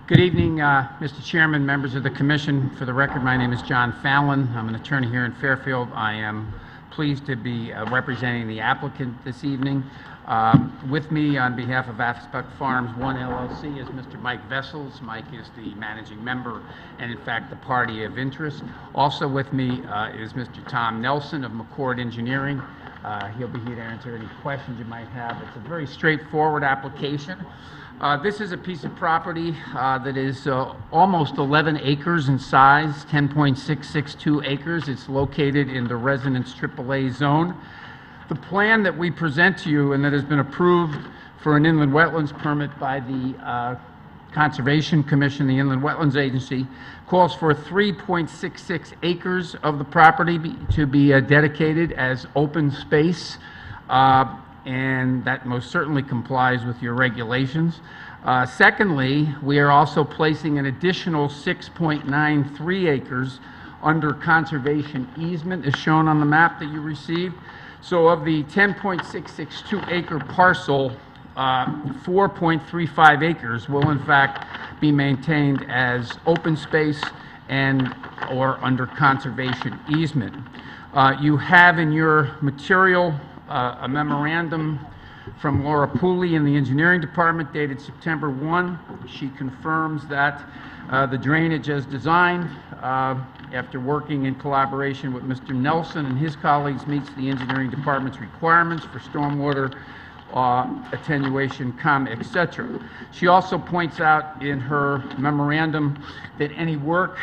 Good evening, Mr. Chairman, members of the Commission. For the record, my name is John Fallon. I'm an attorney here in Fairfield. I am pleased to be representing the applicant this evening. With me on behalf of Aspatuck Farms 1 LLC is Mr. Mike Vessels. Mike is the managing member and, in fact, the party of interest. Also with me is Mr. Tom Nelson of McCord Engineering. He'll be here to answer any questions you might have. It's a very straightforward application. This is a piece of property that is almost 11 acres in size, 10.662 acres. It's located in the Residence AAA zone. The plan that we present to you and that has been approved for an inland wetlands permit by the Conservation Commission, the Inland Wetlands Agency, calls for 3.66 acres of the property to be dedicated as open space. And that most certainly complies with your regulations. Secondly, we are also placing an additional 6.93 acres under conservation easement, as shown on the map that you received. So of the 10.662 acre parcel, 4.35 acres will in fact be maintained as open space and or under conservation easement. You have in your material a memorandum from Laura Pooley in the engineering department dated September 1. She confirms that the drainage as designed, after working in collaboration with Mr. Nelson and his colleagues, meets the engineering department's requirements for stormwater attenuation, etc. She also points out in her memorandum that any work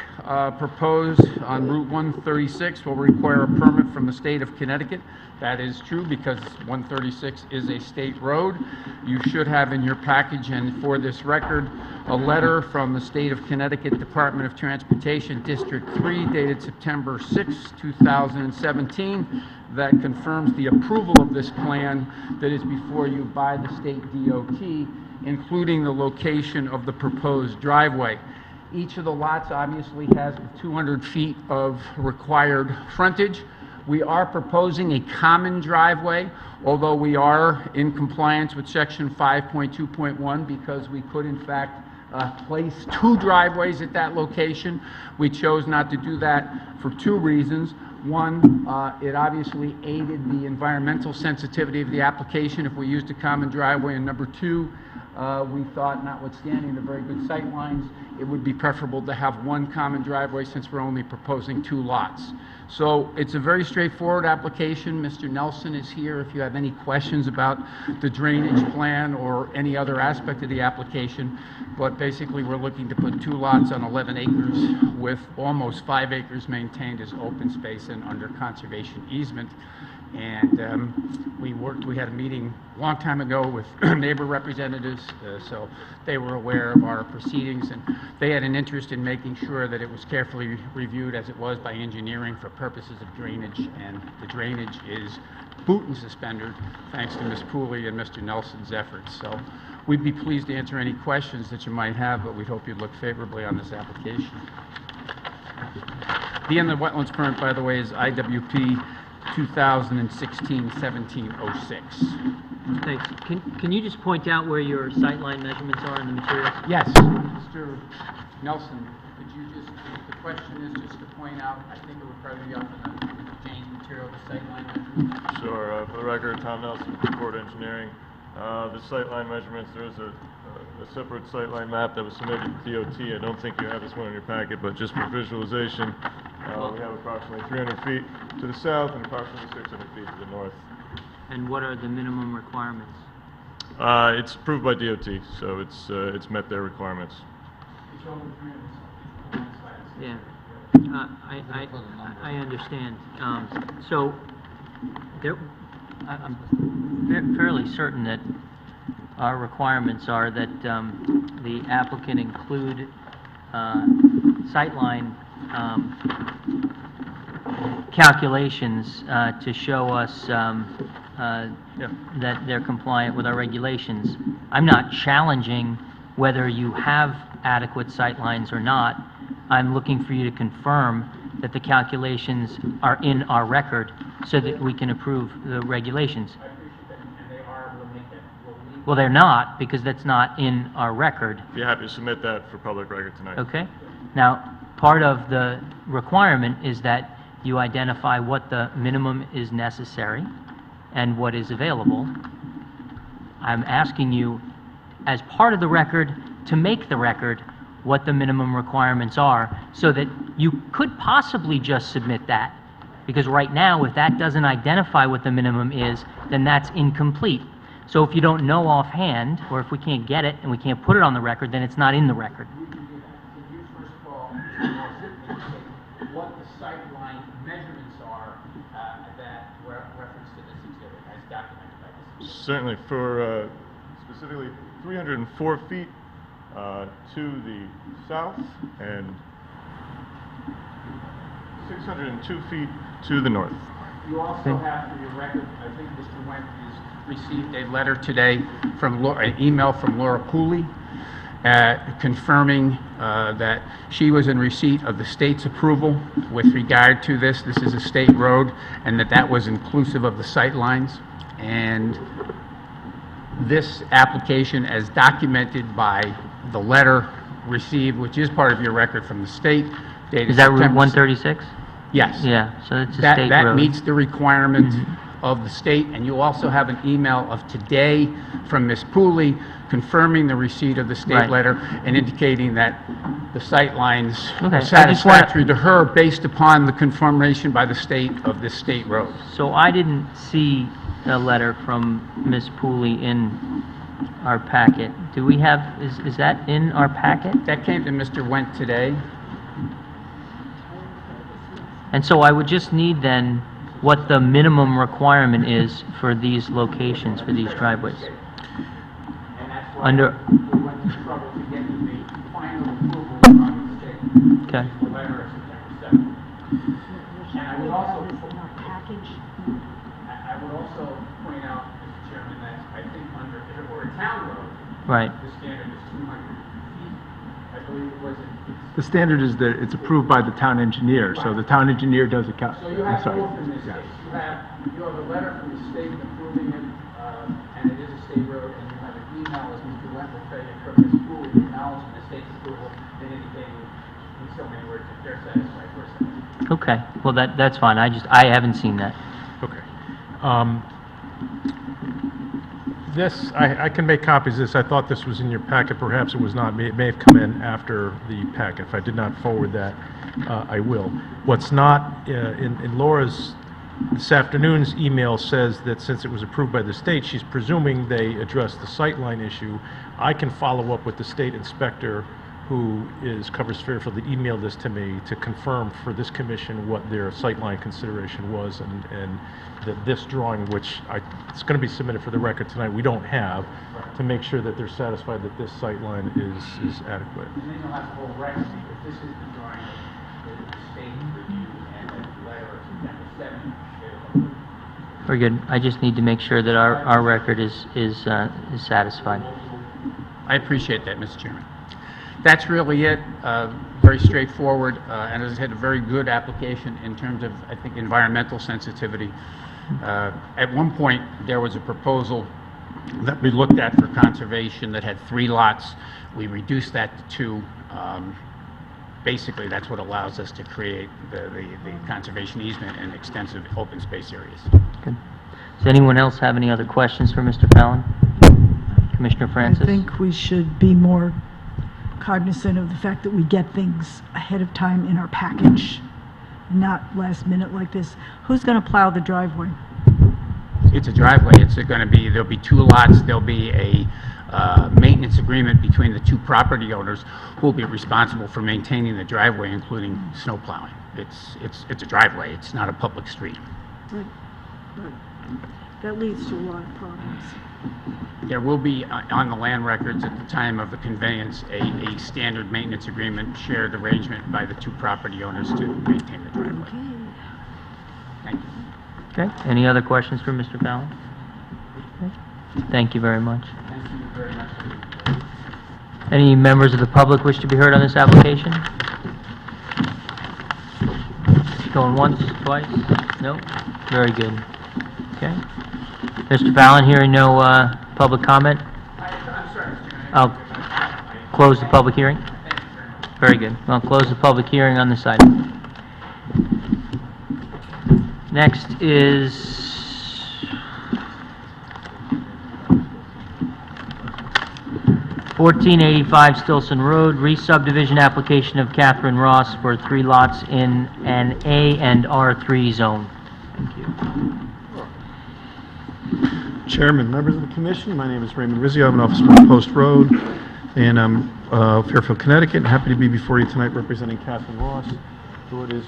proposed on Route 136 will require a permit from the state of Connecticut. That is true because 136 is a state road. You should have in your package, and for this record, a letter from the state of Connecticut Department of Transportation, District 3, dated September 6, 2017, that confirms the approval of this plan that is before you by the state DOT, including the location of the proposed driveway. Each of the lots obviously has 200 feet of required frontage. We are proposing a common driveway, although we are in compliance with section 5.2.1 because we could in fact place 2 driveways at that location. We chose not to do that for 2 reasons. One, it obviously aided the environmental sensitivity of the application if we used a common driveway, and number 2, we thought, notwithstanding the very good sight lines, it would be preferable to have 1 common driveway since we're only proposing 2 lots. So it's a very straightforward application. Mr. Nelson is here if you have any questions about the drainage plan or any other aspect of the application. But basically, we're looking to put 2 lots on 11 acres with almost 5 acres maintained as open space and under conservation easement. And we had a meeting a long time ago with neighbor representatives, so they were aware of our proceedings, and they had an interest in making sure that it was carefully reviewed as it was by engineering for purposes of drainage, and the drainage is boot and suspender thanks to Ms. Pooley and Mr. Nelson's efforts. So we'd be pleased to answer any questions that you might have, but we'd hope you'd look favorably on this application. The inland wetlands permit, by the way, is IWP 2016-1706. Thanks. Can you just point out where your sightline measurements are in the materials? Yes, Mr. Nelson, could you just, the question is just to point out, I think it would probably be up in the Jane's material, the sightline measurements. Sure. For the record, Tom Nelson, Port Engineering. The sightline measurements, there is a separate sightline map that was submitted to DOT. I don't think you have this one in your packet, but just for visualization, we have approximately 300 feet to the south and approximately 600 feet to the north. And what are the minimum requirements? It's approved by DOT, so it's met their requirements. Yeah, I understand. So I'm fairly certain that our requirements are that the applicant include sightline calculations to show us that they're compliant with our regulations. I'm not challenging whether you have adequate sightlines or not. I'm looking for you to confirm that the calculations are in our record so that we can approve the regulations. I appreciate that, and they are, we'll make that. Well, they're not, because that's not in our record. Be happy to submit that for public record tonight. Okay? Now, part of the requirement is that you identify what the minimum is necessary and what is available. I'm asking you, as part of the record, to make the record what the minimum requirements are, so that you could possibly just submit that. Because right now, if that doesn't identify what the minimum is, then that's incomplete. So if you don't know offhand, or if we can't get it and we can't put it on the record, then it's not in the record. We can do that. Can you first of all, indicate what the sightline measurements are that were referenced to this exhibit as documented by this exhibit? Certainly, for specifically 304 feet to the south and 602 feet to the north. You also have, for your record, I think Mr. Wendt has received a letter today from an email from Laura Pooley confirming that she was in receipt of the state's approval with regard to this. This is a state road, and that was inclusive of the sight lines. And this application, as documented by the letter received, which is part of your record from the state, dated Is that Route September 136? Yes. Yeah, so it's a state That road. meets the requirements of the state, and you also have an email of today from Ms. Pooley confirming the receipt of the state Right. letter and indicating that the sight lines Okay, I are just wanna- satisfactory to her based upon the confirmation by the state of this state road. So I didn't see a letter from Ms. Pooley in our packet. Do we have, is that in our packet? That came to Mr. Wendt today. And so I would just need then what the minimum requirement is for these locations, for these driveways. And that's why Under, we went to trouble to get the final approval from the state. okay. The letter of September 7th. And I would also, I would also point out, Mr. Chairman, that I think under, if it were a town road, Right. the standard is 200 feet. I believe it was, The standard is that it's approved by the town engineer, so the town engineer does a so you have sorry. both in this Yeah. case. You have a letter from the state approving it, and it is a state road, and you have an email, as Mr. Wendt will say, from Ms. Pooley acknowledging the state's approval and indicating in so many words that they're satisfied, we're satisfied. Okay, well, that's fine. I haven't seen that. Okay. This, I can make copies of this. I thought this was in your packet. Perhaps it was not. It may have come in after the packet. If I did not forward that, I will. What's not in Laura's this afternoon's email says that since it was approved by the state, she's presuming they addressed the sightline issue. I can follow up with the state inspector who covers Fairfield that emailed this to me to confirm for this commission what their sightline consideration was, and that this drawing, which it's going to be submitted for the record tonight, we don't have, to make sure that they're satisfied that this sightline is adequate. And then you'll have the whole record, because this is the drawing that the state reviewed, and the letter of September 7th. Very good. I just need to make sure that our record is satisfied. I appreciate that, Mr. Chairman. That's really it. Very straightforward, and has had a very good application in terms of, I think, environmental sensitivity. At one point, there was a proposal that we looked at for conservation that had 3 lots. We reduced that to 2. Basically, that's what allows us to create the conservation easement and extensive open space areas. Good. Does anyone else have any other questions for Mr. Fallon? Commissioner Francis? I think we should be more cognizant of the fact that we get things ahead of time in our package, not last minute like this. Who's going to plow the driveway? It's a driveway. It's going to be, there'll be 2 lots. There'll be a maintenance agreement between the 2 property owners who will be responsible for maintaining the driveway, including snow plowing. It's a driveway. It's not a public street. Right. But that leads to a lot of problems. There will be, on the land records at the time of the conveyance, a standard maintenance agreement, shared arrangement by the 2 property owners to maintain the driveway. Okay. Thank you. Okay. Any other questions for Mr. Fallon? Okay. Thank you very much. Thank you very much. Any members of the public wish to be heard on this application? Going once, twice? No? Very good. Okay. Mr. Fallon, hearing no public comment, I'm sorry, Mr. Chairman. I'll close the public hearing. Thank you very much. Very good. I'll close the public hearing on this item. Next is 1485 Stilson Road, re-subdivision application of Catherine Ross for 3 lots in an A and R3 zone. Thank you. Chairman, members of the commission, my name is Raymond Rizzi. I have an office on Post Road, and I'm Fairfield, Connecticut. Happy to be before you tonight representing Catherine Ross, who it is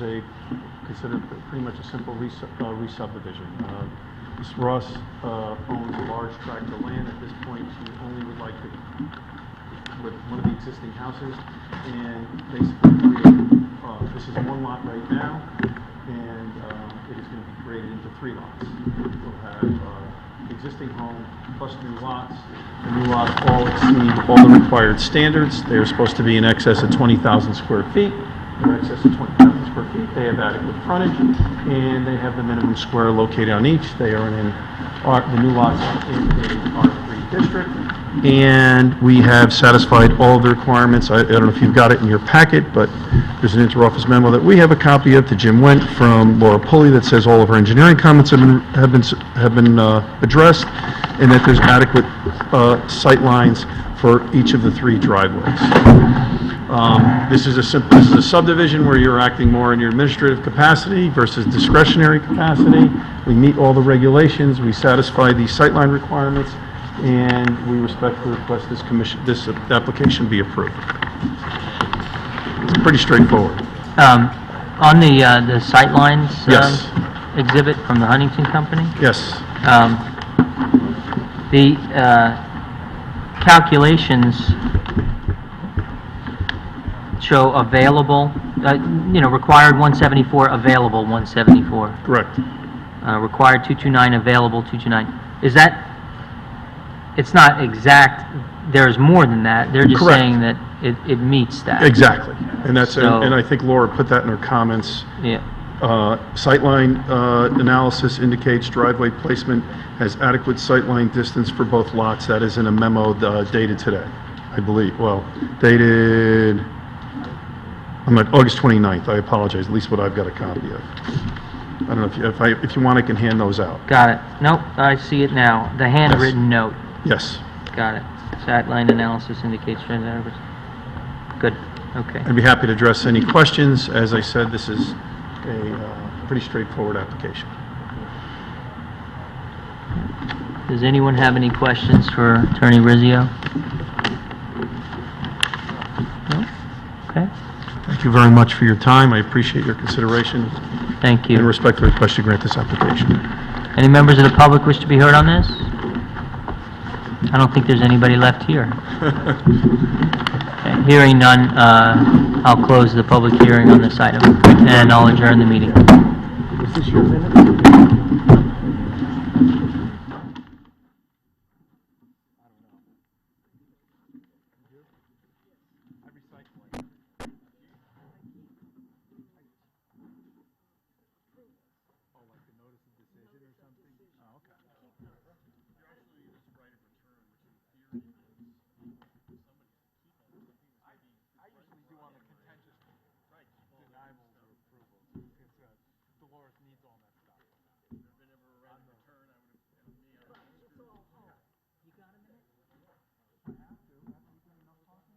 considered pretty much a simple re-subdivision. Ms. Ross owns a large tract of land. At this point, she only would like to, with one of the existing houses, and basically create, this is 1 lot right now, and it is going to be created into 3 lots. We'll have existing home plus new lots. The new lots all exceed all the required standards. They are supposed to be in excess of 20,000 square feet. They're in excess of 20,000 square feet. They have adequate frontage, and they have the minimum square located on each. They are in the new lots in a R3 district, and we have satisfied all of the requirements. I don't know if you've got it in your packet, but there's an interoffice memo that we have a copy of to Jim Wendt from Laura Pulley that says all of our engineering comments have been addressed, and that there's adequate sight lines for each of the 3 driveways. This is a subdivision where you're acting more in your administrative capacity versus discretionary capacity. We meet all the regulations, we satisfy the sightline requirements, and we respectfully request this application be approved. It's pretty straightforward. On the sightlines Yes. exhibit from the Huntington Company, Yes. the calculations show available, required 174, available 174. Correct. Required 229, available 229. Is that, it's not exact, there's more than that, they're just Correct. saying that it meets that. Exactly. And that's, So- and I think Laura put that in her comments. Yeah, Sightline analysis indicates driveway placement has adequate sightline distance for both lots. That is in a memo dated today, I believe. Well, dated, I'm at August 29th. I apologize, at least what I've got a copy of. I don't know if you want, I can hand those out. got it. Nope, I see it now. The handwritten note, Yes. got it. Sightline analysis indicates transit. Good, okay. I'd be happy to address any questions. As I said, this is a pretty straightforward application. Does anyone have any questions for Attorney Rizzio? No? Okay, Thank you very much for your time. I appreciate your consideration thank and you. respectfully request you grant this application. Any members of the public wish to be heard on this? I don't think there's anybody left here. Okay, hearing none, I'll close the public hearing on this item, and I'll adjourn the meeting. Is this your minute?